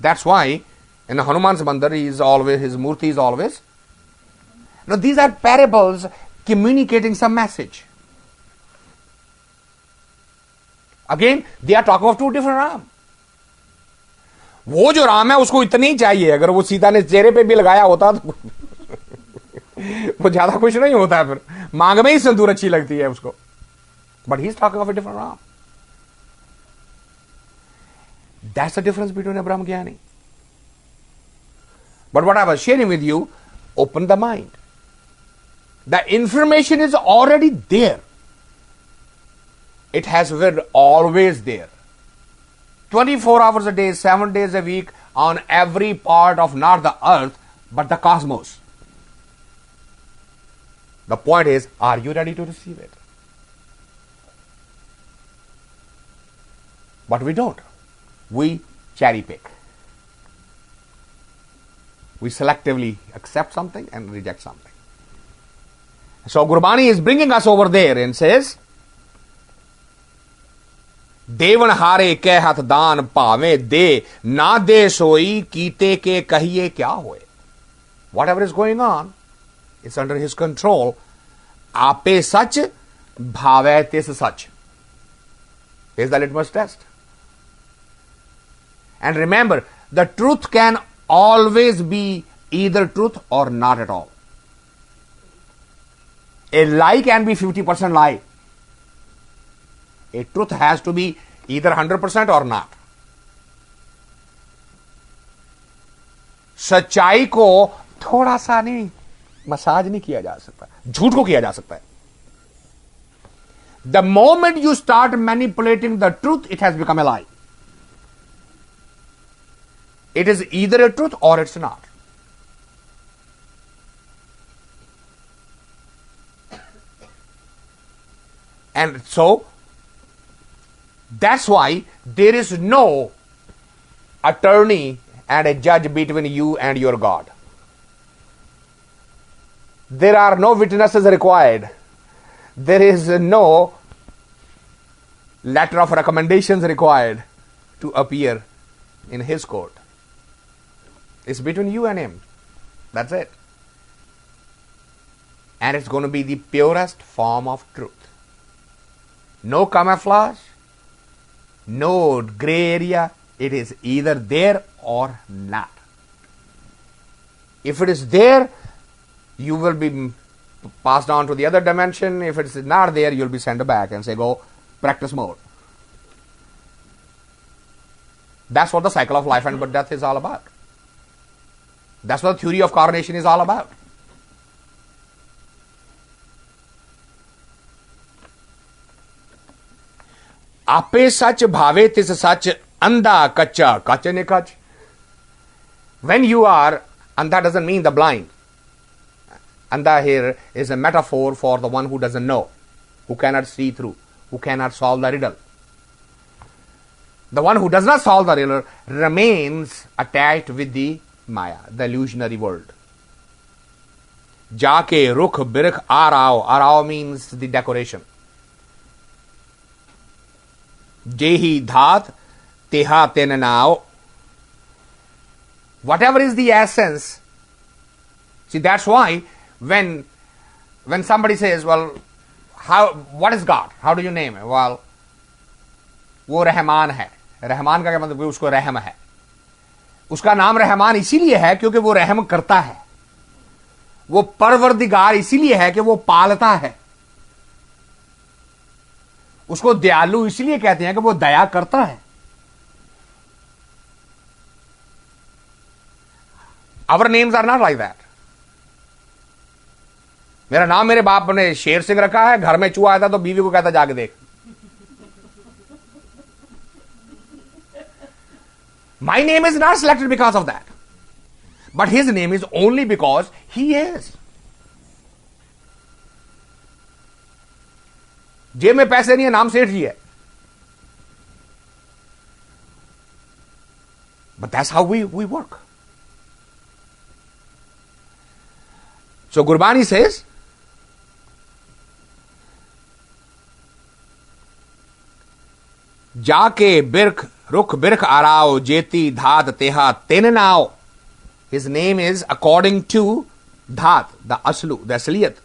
That's why in the Hanuman's Mandir, his murti is always. Now these are parables communicating some message. Again, they are talking of two different Ram. वो जो राम है उसको इतनी ही चाहिए. अगर वो सीता ने चेहरे पे भी लगाया होता तो वो ज्यादा खुश नहीं होता है. फिर मांग में ही संदूर अच्छी लगती है उसको. But he is talking of a different Ram. That's the difference between a Brahmajnani. But what I was sharing with you, open the mind. The information is already there. It has been always there. 24 hours a day, 7 days a week, on every part of not the earth, but the cosmos. The point is, are you ready to receive it? But we don't. We cherry pick. We selectively accept something and reject something. So Gurbani is bringing us over there and says, देवन हारे के हाथ दान पावे दे, ना दे सोई कीते के कहिए क्या होए. Whatever is going on, it's under his control. आपे सच भावे तिस सच. Is the litmus test. And remember, the truth can always be either truth or not at all. A lie can be 50% lie. A truth has to be either 100% or not. सच्चाई को थोड़ा सा नहीं, massage नहीं किया जा सकता, झूठ को किया जा सकता है. The moment you start manipulating the truth, it has become a lie. It is either a truth or it's not. And so, that's why there is no attorney and a judge between you and your God. There are no witnesses required. There is no letter of recommendations required to appear in his court. It's between you and him. That's it. And it's going to be the purest form of truth. No camouflage, no gray area. It is either there or not. If it is there, you will be passed on to the other dimension. If it's not there, you'll be sent back and say, go practice more. That's what the cycle of life and death is all about. That's what the theory of carnation is all about. Ape sach bhave tis sach anda kacha. Kacha ne kach. When you are, anda doesn't mean the blind. Anda here is a metaphor for the one who doesn't know, who cannot see through, who cannot solve the riddle. The one who does not solve the riddle remains attached with the Maya, the illusionary world. Jaake rukh birkh arao. Arao means the decoration. Jehi dhat teha tenanao. Whatever is the essence. See, that's why when somebody says, well, what is God? How do you name it? Well, वो रहमान है. रहमान का क्या मतलब? उसको रहम है. उसका नाम रहमान इसीलिए है क्योंकि वो रहम करता है. वो परवरदिगार इसीलिए है कि वो पालता है. उसको दयालु इसलिए कहते हैं कि वो दया करता है. Our names are not like that. मेरा नाम मेरे बाप ने शेर सिंह रखा है. घर में चूहा आया था तो बीवी को कहता जाके देख. My name is not selected because of that. But his name is only because he is. जेब में पैसे नहीं है, नाम सेठ जी है. But that's how we work. So Gurbani says, जाके बिरख रुख बिरख आराओ जेती धात तेहा तेननाओ. His name is according to धात, the aslu, the asliyat.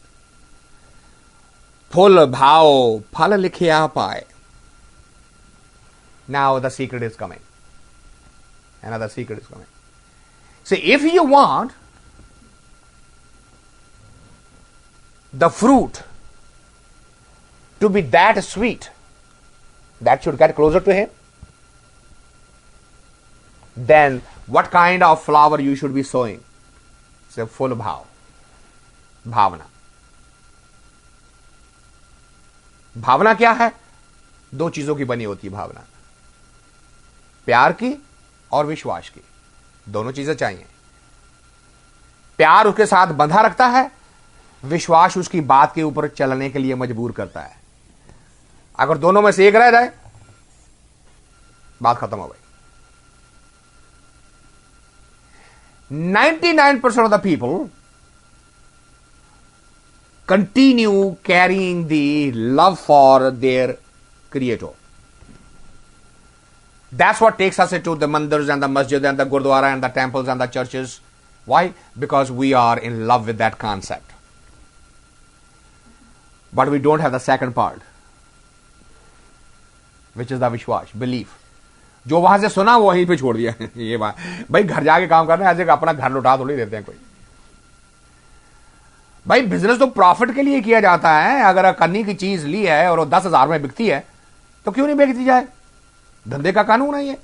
Phul bhao phal likhya paye. Now the secret is coming. Another secret is coming. See, if you want the fruit to be that sweet, that should get closer to him, then what kind of flower you should be sowing? Say full bhav, bhavana. भावना क्या है? दो चीजों की बनी होती है भावना. प्यार की और विश्वास की. दोनों चीजें चाहिए. प्यार उसके साथ बंधा रखता है, विश्वास उसकी बात के ऊपर चलने के लिए मजबूर करता है. अगर दोनों में से एक रह जाए, बात खत्म हो गई. 99% of the people continue carrying the love for their creator. That's what takes us into the mandirs and the masjid and the gurdwara and the temples and the churches. Why? Because we are in love with that concept. But we don't have the second part, which is the vishwash, belief. जो वहां से सुना वो वहीं पे छोड़ दिया. ये बात भाई, घर जाके काम करना है, ऐसे अपना घर लुटा थोड़ी देते हैं कोई. भाई बिजनेस तो प्रॉफिट के लिए किया जाता है. अगर कन्नी की चीज ली है और वो 10,000 में बिकती है तो क्यों नहीं बेचती जाए? धंधे का कानून है ये.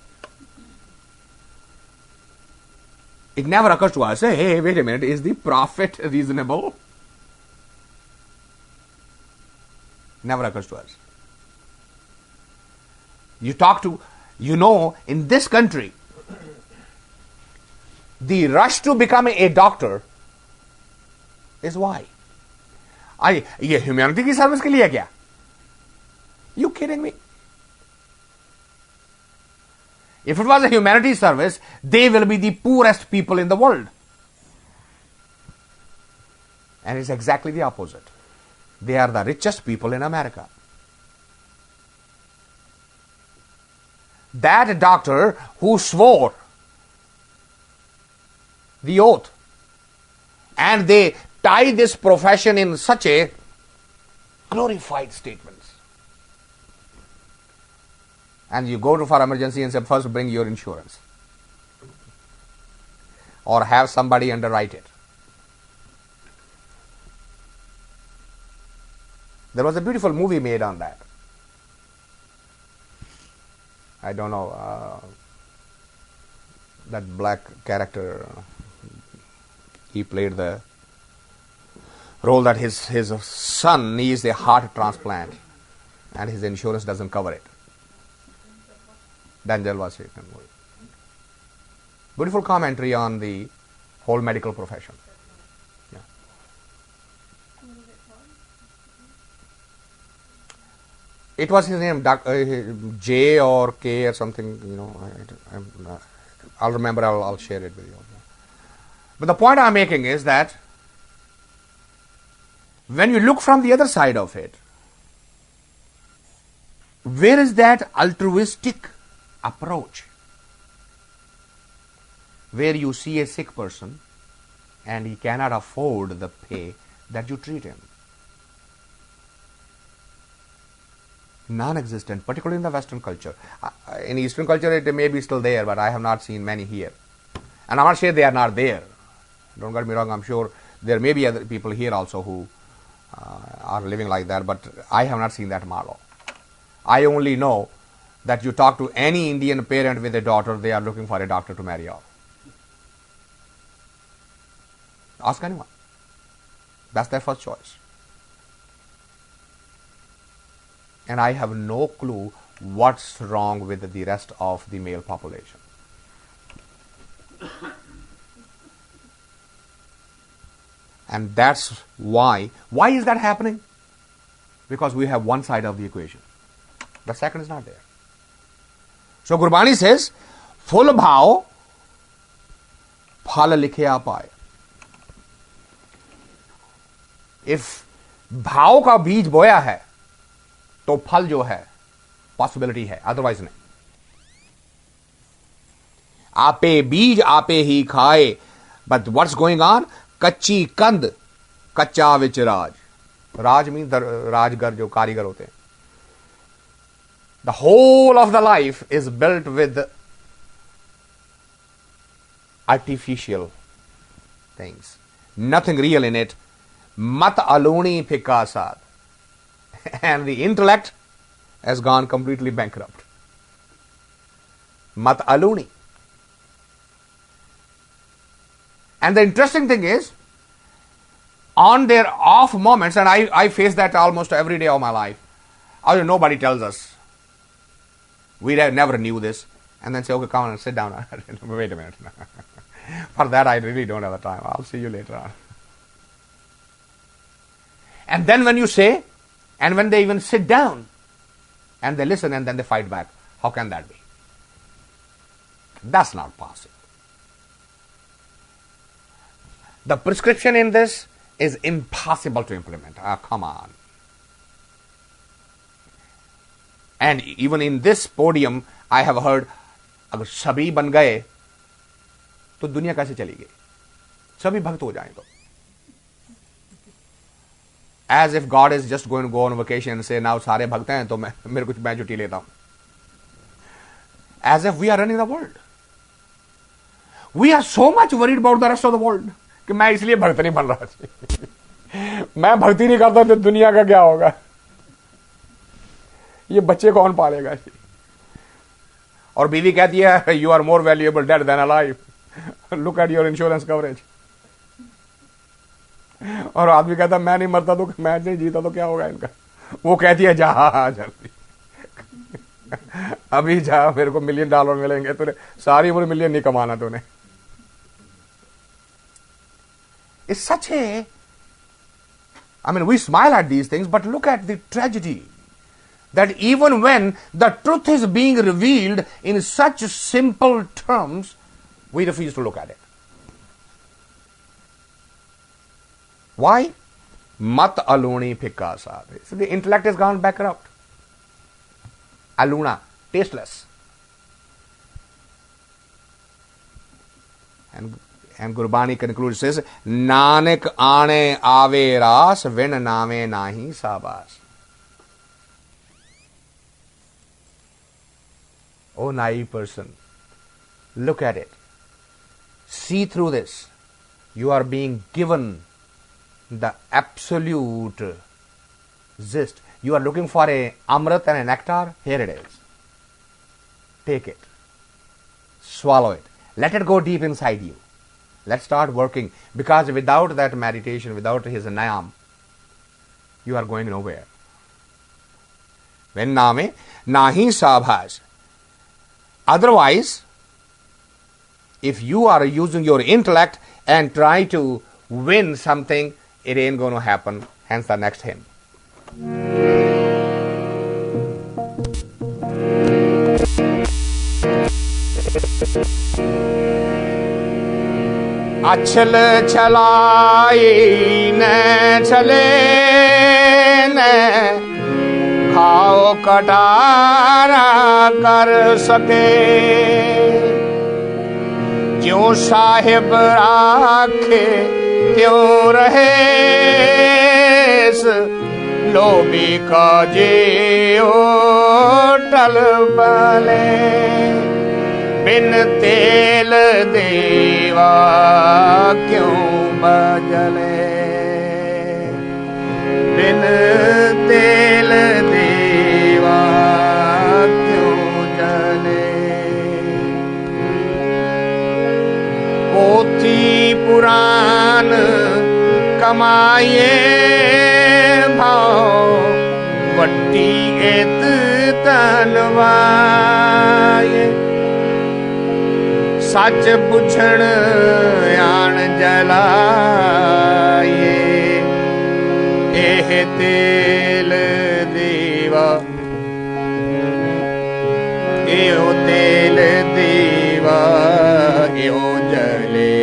It never occurs to us, hey, wait a minute, is the prophet reasonable? Never occurs to us. You talk to, in this country, the rush to become a doctor is why? ये humanity की service के लिए क्या? You kidding me? If it was a humanity service, they will be the poorest people in the world. And it's exactly the opposite. They are the richest people in America. That doctor who swore the oath, and they tie this profession in such a glorified statements. And you go to for emergency and say, first bring your insurance. Or have somebody underwrite it. There was a beautiful movie made on that. I don't know, that black character, he played the role that his son needs a heart transplant and his insurance doesn't cover it. Denzel Washington movie. Beautiful commentary on the whole medical profession. Yeah. It was his name, J or K or something, I'll remember, I'll share it with you. But the point I'm making is that when you look from the other side of it, where is that altruistic approach where you see a sick person and he cannot afford the pay that you treat him? Non-existent, particularly in the Western culture. In Eastern culture it may be still there, but I have not seen many here. And I'm not sure they are not there. Don't get me wrong, I'm sure there may be other people here also who are living like that, but I have not seen that model. I only know that you talk to any Indian parent with a daughter, they are looking for a doctor to marry off. Ask anyone. That's their first choice. And I have no clue what's wrong with the rest of the male population. And that's why. Why is that happening? Because we have one side of the equation. The second is not there. So Gurbani says, full bhav, phal likhe aapaye. If भाव का बीज बोया है तो फल जो है possibility है, अदरवाइज नहीं. आपे बीज आपे ही खाए, बट व्हाट्स गोइंग ऑन? कच्ची कंद कच्चा विच राज. राज मीन राजगर, जो कारीगर होते हैं. The whole of the life is built with artificial things. Nothing real in it. Mat aluni fikasad. And the intellect has gone completely bankrupt. Mat aluni. And the interesting thing is, on their off moments, and I face that almost every day of my life, nobody tells us. We never knew this. And then say, okay, come on and sit down. Wait a minute. For that, I really don't have the time. I'll see you later on. And then when you say, and when they even sit down, and they listen, and then they fight back, how can that be? That's not possible. The prescription in this is impossible to implement. Come on. And even in this podium, I have heard, अगर सभी बन गए तो दुनिया कैसे चलेगी? सभी भक्त हो जाएं तो. As if God is just going to go on vacation and say, now सारे भक्त हैं तो मैं छुट्टी लेता हूं. As if we are running the world. We are so much worried about the rest of the world कि मैं इसलिए भक्त नहीं बन रहा थी. मैं भक्ति नहीं करता तो दुनिया का क्या होगा? ये बच्चे कौन पालेगा? और बीवी कहती है, you are more valuable dead than alive. Look at your insurance coverage. और आदमी कहता मैं नहीं मरता तो, मैं नहीं जीता तो क्या होगा इनका। वो कहती है जा जल्दी अभी जा, मेरे को $1,000,000 मिलेंगे, तूने सारी उम्र मिलियन नहीं कमाना तूने। It's such a, I mean, we smile at these things, but look at the tragedy that even when the truth is being revealed in such simple terms, we refuse to look at it. Why? Mat aluni phikka saabe. So the intellect has gone bankrupt. Aluna, tasteless. And Gurbani concludes, says, Nanak aane aave ras, vin name nahi sabas. Oh naive person, look at it. See through this. You are being given the absolute zest. You are looking for a amrit and a nectar. Here it is. Take it. Swallow it. Let it go deep inside you. Let's start working, because without that meditation, without his nayam, you are going nowhere. When name nahi sabhas. Otherwise, if you are using your intellect and try to win something, it ain't going to happen. Hence the next hymn. अछल छलाई न चले न खाओ कटारा कर सके, ज्यों साहिब राखे त्यों रहे, लोभी का जियो टल बले, बिन तेल देवा क्यों बजले, बिन तेल देवा क्यों जले। पोथी पुराण कमाए भाव, वट्टी एत तनवाए, सच पुछण आण जलाए, एह तेल देवा, एहो तेल देवा, एहो जले,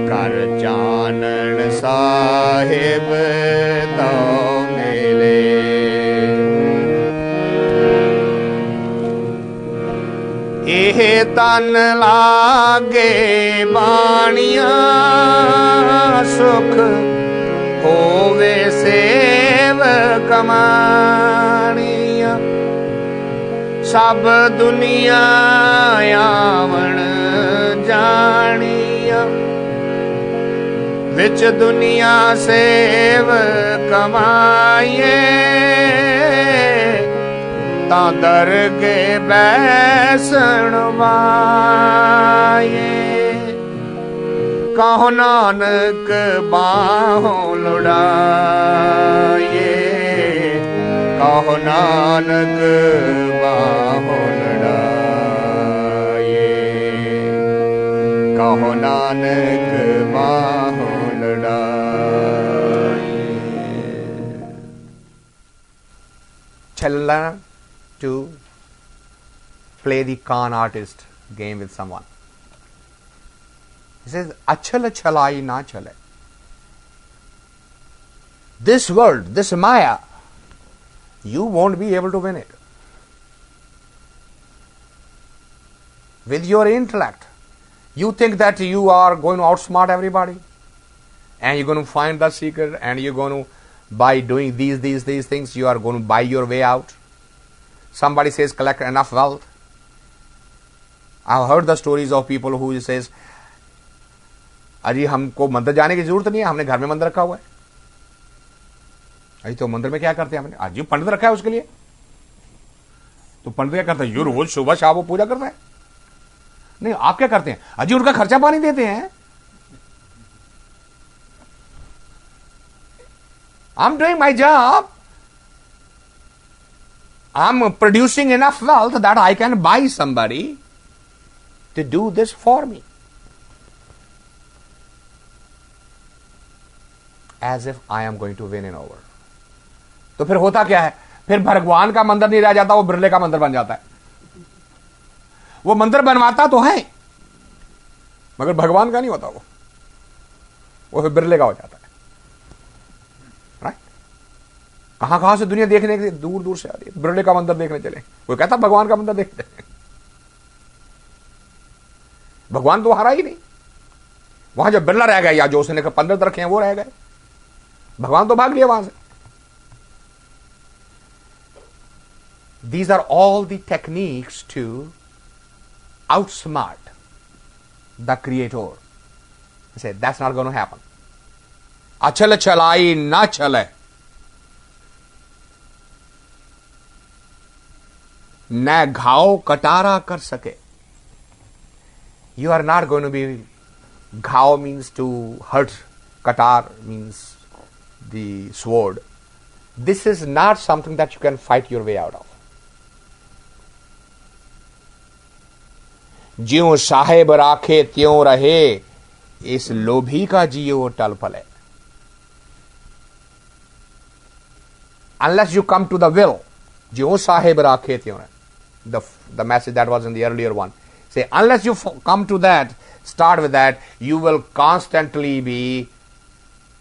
कर चानण साहिब तो मिले। एह तन लागे बाणिया, सुख होवे सेव कमाणिया, सब दुनिया आवण जानिया, विच दुनिया सेव कमाए, तां दरगे बैसण वाये, कहो नानक बाहों लुड़ाए, कहो नानक बाहों लुड़ाए, कहो नानक बाहों लुड़ाए। Challa to play the con artist game with someone. He says, achal chalai na chale. This world, this Maya, you won't be able to win it. With your intellect, you think that you are going to outsmart everybody, and you're going to find the secret, and you're going to, by doing these things, you are going to buy your way out. Somebody says collect enough wealth. I've heard the stories of people who says, अरे हमको मंदिर जाने की जरूरत नहीं है, हमने घर में मंदिर रखा हुआ है। अरे तो मंदिर में क्या करते हैं हमने? आज जी पंडित रखा है उसके लिए। तो पंडित क्या करता है? यो रोज सुबह शाम वो पूजा करता है। नहीं, आप क्या करते हैं? अजी उनका खर्चा पानी देते हैं. I'm doing my job. I'm producing enough wealth that I can buy somebody to do this for me. As if I am going to win and over. तो फिर होता क्या है? फिर भगवान का मंदिर नहीं रह जाता, वो बिरले का मंदिर बन जाता है. वो मंदिर बनवाता तो है, मगर भगवान का नहीं होता. वो फिर बिरले का हो जाता है. राइट? कहां कहां से दुनिया देखने के लिए दूर दूर से आ रही है. बिरले का मंदिर देखने चले, कोई कहता भगवान का मंदिर देखते हैं. भगवान तो हरा ही नहीं. वहां जो बिरला रह गया या जो उसने 15 रखे हैं वो रह गए. भगवान तो भाग लिया वहां से. These are all the techniques to outsmart the creator. I say that's not going to happen. अचल चलाई ना चले, न घाव कटारा कर सके. You are not going to be. घाव means to hurt. Katar means the sword. This is not something that you can fight your way out of. ज्यों साहेब राखे त्यों रहे, इस लोभी का जियो टल पले. Unless you come to the will, ज्यों साहेब राखे त्यों रहे. The message that was in the earlier one. Say, unless you come to that, start with that, you will constantly be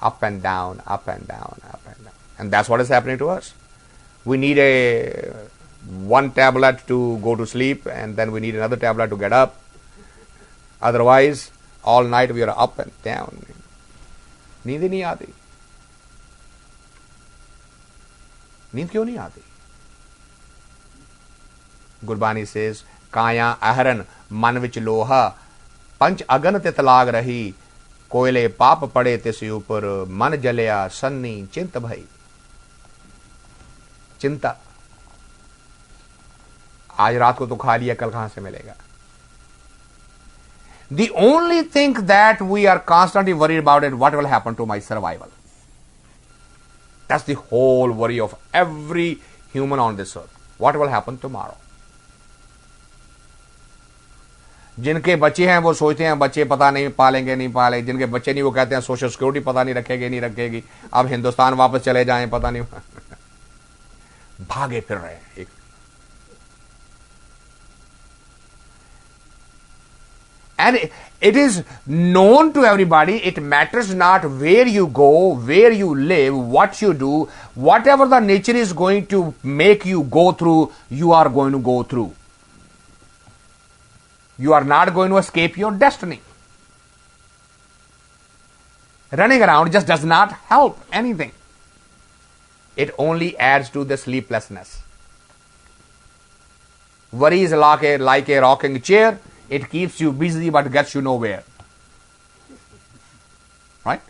up and down, up and down, up and down. And that's what is happening to us. We need one tablet to go to sleep, and then we need another tablet to get up. Otherwise, all night we are up and down. नींद ही नहीं आती. नींद क्यों नहीं आती? Gurbani says, काया अहरन मन विच लोहा, पंच अगन ते तलाग रही, कोयले पाप पड़े तिस ऊपर, मन जलिया सन्नी चिंत भई. चिंता, आज रात को तो खा लिया, कल कहां से मिलेगा? The only thing that we are constantly worried about is what will happen to my survival. That's the whole worry of every human on this earth. What will happen tomorrow? जिनके बच्चे हैं वो सोचते हैं बच्चे पता नहीं पालेंगे नहीं पाले. जिनके बच्चे नहीं वो कहते हैं सोशल सिक्योरिटी पता नहीं रखेगी नहीं रखेगी. अब हिंदुस्तान वापस चले जाएं पता नहीं. भागे फिर रहे हैं एक. And it is known to everybody. It matters not where you go, where you live, what you do, whatever the nature is going to make you go through, you are going to go through. You are not going to escape your destiny. Running around just does not help anything. It only adds to the sleeplessness. Worry is like a rocking chair. It keeps you busy but gets you nowhere. Right?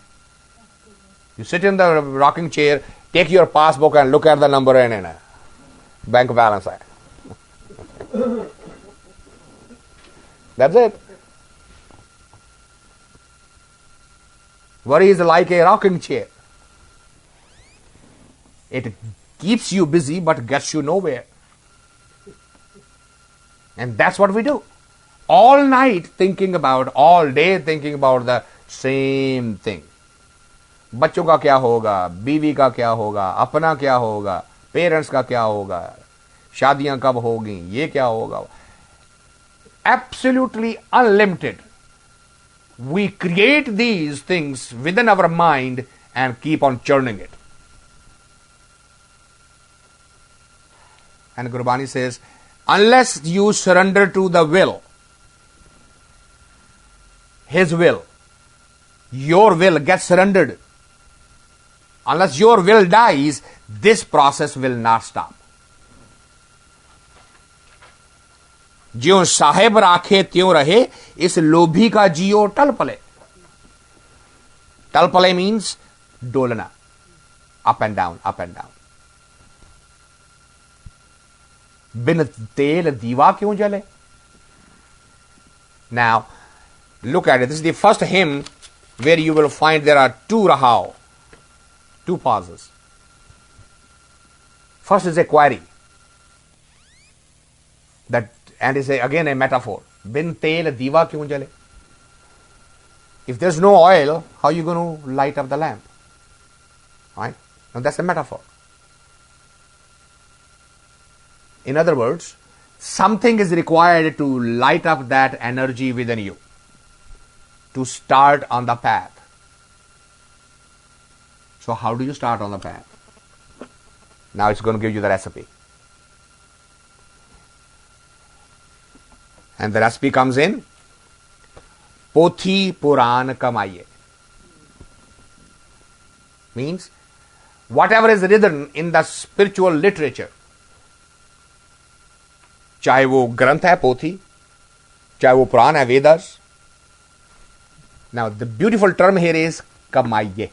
You sit in the rocking chair, take your passbook and look at the number and bank balance. That's it. Worry is like a rocking chair. It keeps you busy but gets you nowhere. And that's what we do. All night thinking about, all day thinking about the same thing. बच्चों का क्या होगा, बीवी का क्या होगा, अपना क्या होगा, पेरेंट्स का क्या होगा, शादियां कब होगी, ये क्या होगा. Absolutely unlimited. We create these things within our mind and keep on churning it. And Gurbani says, unless you surrender to the will, His will, your will gets surrendered. Unless your will dies, this process will not stop. ज्यों साहेब राखे त्यों रहे, इस लोभी का जियो टल पले. टल पले means डोलना, up and down, up and down. बिन तेल दीवा क्यों जले? Now, look at it. This is the first hymn where you will find there are two rahao, two pauses. First is a query. That, and is again a metaphor. Bin tel diva kyun jale? If there's no oil, how are you going to light up the lamp? Right? Now that's a metaphor. In other words, something is required to light up that energy within you, to start on the path. So how do you start on the path? Now it's going to give you the recipe. And the recipe comes in Pothi Puran Kamaiye. Means whatever is written in the spiritual literature, चाहे वो ग्रंथ है पोथी, चाहे वो पुराण है Vedas. Now the beautiful term here is कमाइए.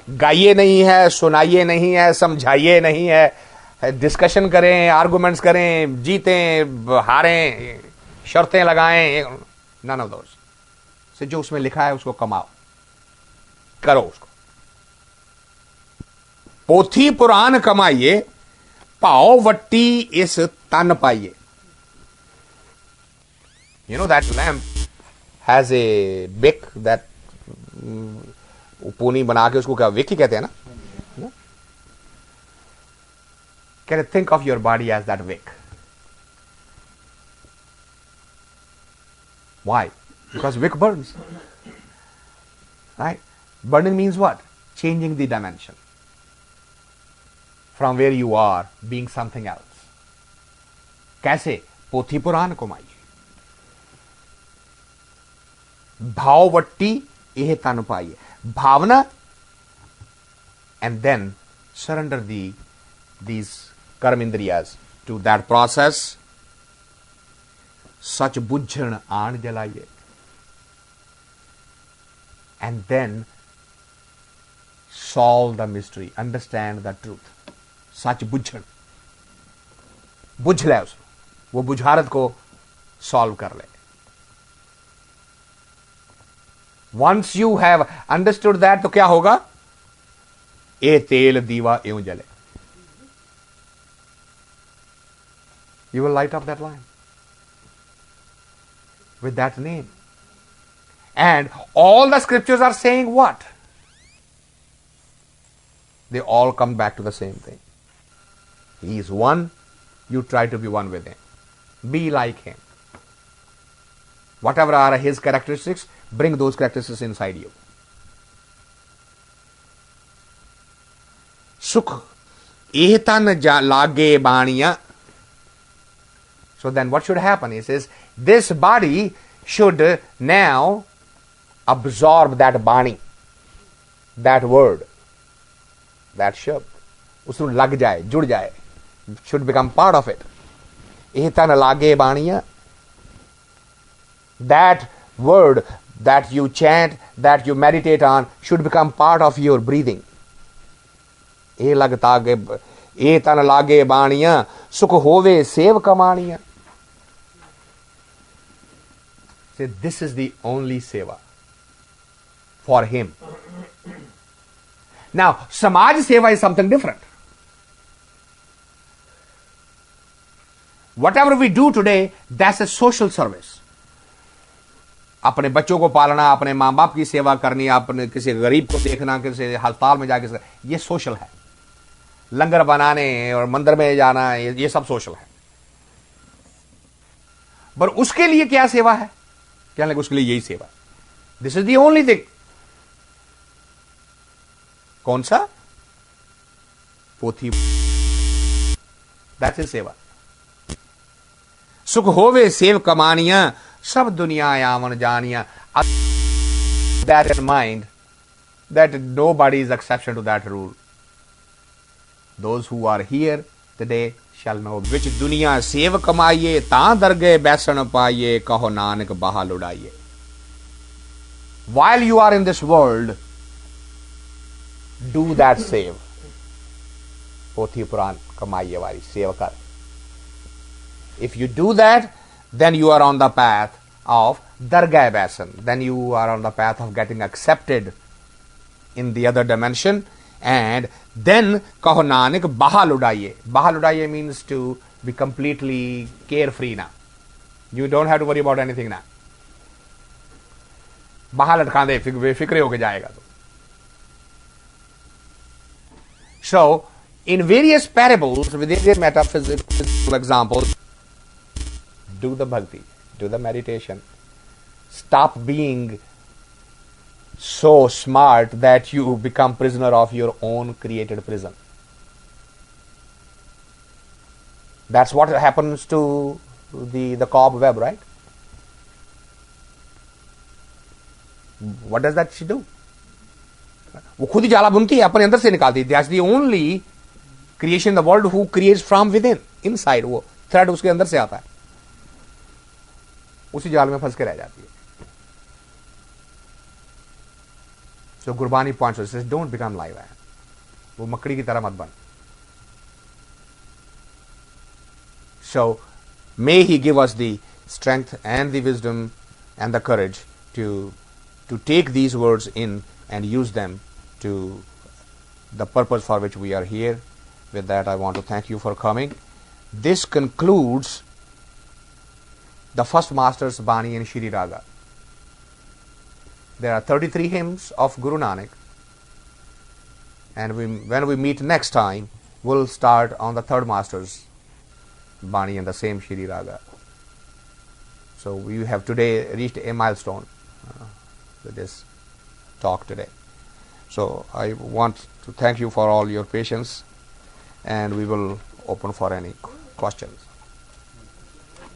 गाइए नहीं है, सुनाइए नहीं है, समझाइए नहीं है, डिस्कशन करें, आर्गुमेंट्स करें, जीतें, हारें, शर्तें लगाएं, none of those. से जो उसमें लिखा है उसको कमाओ, करो उसको. पोथी पुराण कमाइए, पाओ वट्टी इस तन पाइए. You know that lamp has a wick that पूनी बना के उसको क्या wick ही कहते हैं ना? Can you think of your body as that wick? Why? Because wick burns. Right? Burning means what? Changing the dimension. From where you are, being something else. कैसे? पोथी पुराण कमाइए. भाववट्टी यह तन पाइए. Bhavana, and then surrender these karmindriyas to that process. Such bujhan aan jalaiye. And then solve the mystery, understand the truth. Such bujhan. बुझ ले उसको, वो बुझारत को सॉल्व कर ले. Once you have understood that, तो क्या होगा? ए तेल दीवा एवं जले. You will light up that lamp with that name. And all the scriptures are saying what? They all come back to the same thing. He is one. You try to be one with him. Be like him. Whatever are his characteristics, bring those characteristics inside you. Sukh ehtan lage baniya. So then what should happen? He says, this body should now absorb that bani, that word, that shabd. Usnu lag jaye, jud jaye. Should become part of it. Ehtan lage baniya. That word that you chant, that you meditate on, should become part of your breathing. E tan lage baniya, sukh hove sev kamaniya. Say, this is the only seva for him. Now, Samaj seva is something different. Whatever we do today, that's a social service. अपने बच्चों को पालना, अपने माँ बाप की सेवा करनी, अपने किसी गरीब को देखना, किसी अस्पताल में जाके, ये सोशल है. लंगर बनाने और मंदिर में जाना, ये सब सोशल है. पर उसके लिए क्या सेवा है? क्या लगे उसके लिए यही सेवा. This is the only thing. कौन सा? पोथी. दैट्स इज सेवा. सुख होवे सेव कमानिया, सब दुनिया यावन जानिया. That in mind, that nobody is exception to that rule. Those who are here today shall know. Which दुनिया सेव कमाइए, तां दरगे बैसन पाइए, कहो नानक बाहा लुड़ाइए. While you are in this world, do that save. पोथी पुराण कमाइए वाली सेव कर. If you do that, then you are on the path of Dargah Basan. Then you are on the path of getting accepted in the other dimension. And then kaho Nanak bahal udaiye. Bahal udaiye means to be completely carefree now. You don't have to worry about anything now. Bahal atkan de befikre hoke jayega. So, in various parables, with various metaphysical examples, do the bhakti, do the meditation. Stop being so smart that you become prisoner of your own created prison. That's what happens to the cobweb, right? What does that she do? वो खुद ही जाला बुनती है, अपने अंदर से निकालती है. That's the only creation in the world who creates from within, inside. वो thread उसके अंदर से आता है, उसी जाल में फंस के रह जाती है. So Gurbani points out, says, don't become like that. वो मकड़ी की तरह मत बन. So may He give us the strength and the wisdom and the courage to take these words in and use them to the purpose for which we are here. With that, I want to thank you for coming. This concludes the first Master's Bani in Shri Raga. There are 33 hymns of Guru Nanak, and when we meet next time, we'll start on the third Master's Bani in the same Shri Raga. So we have today reached a milestone with this talk today. So I want to thank you for all your patience, and we will open for any questions.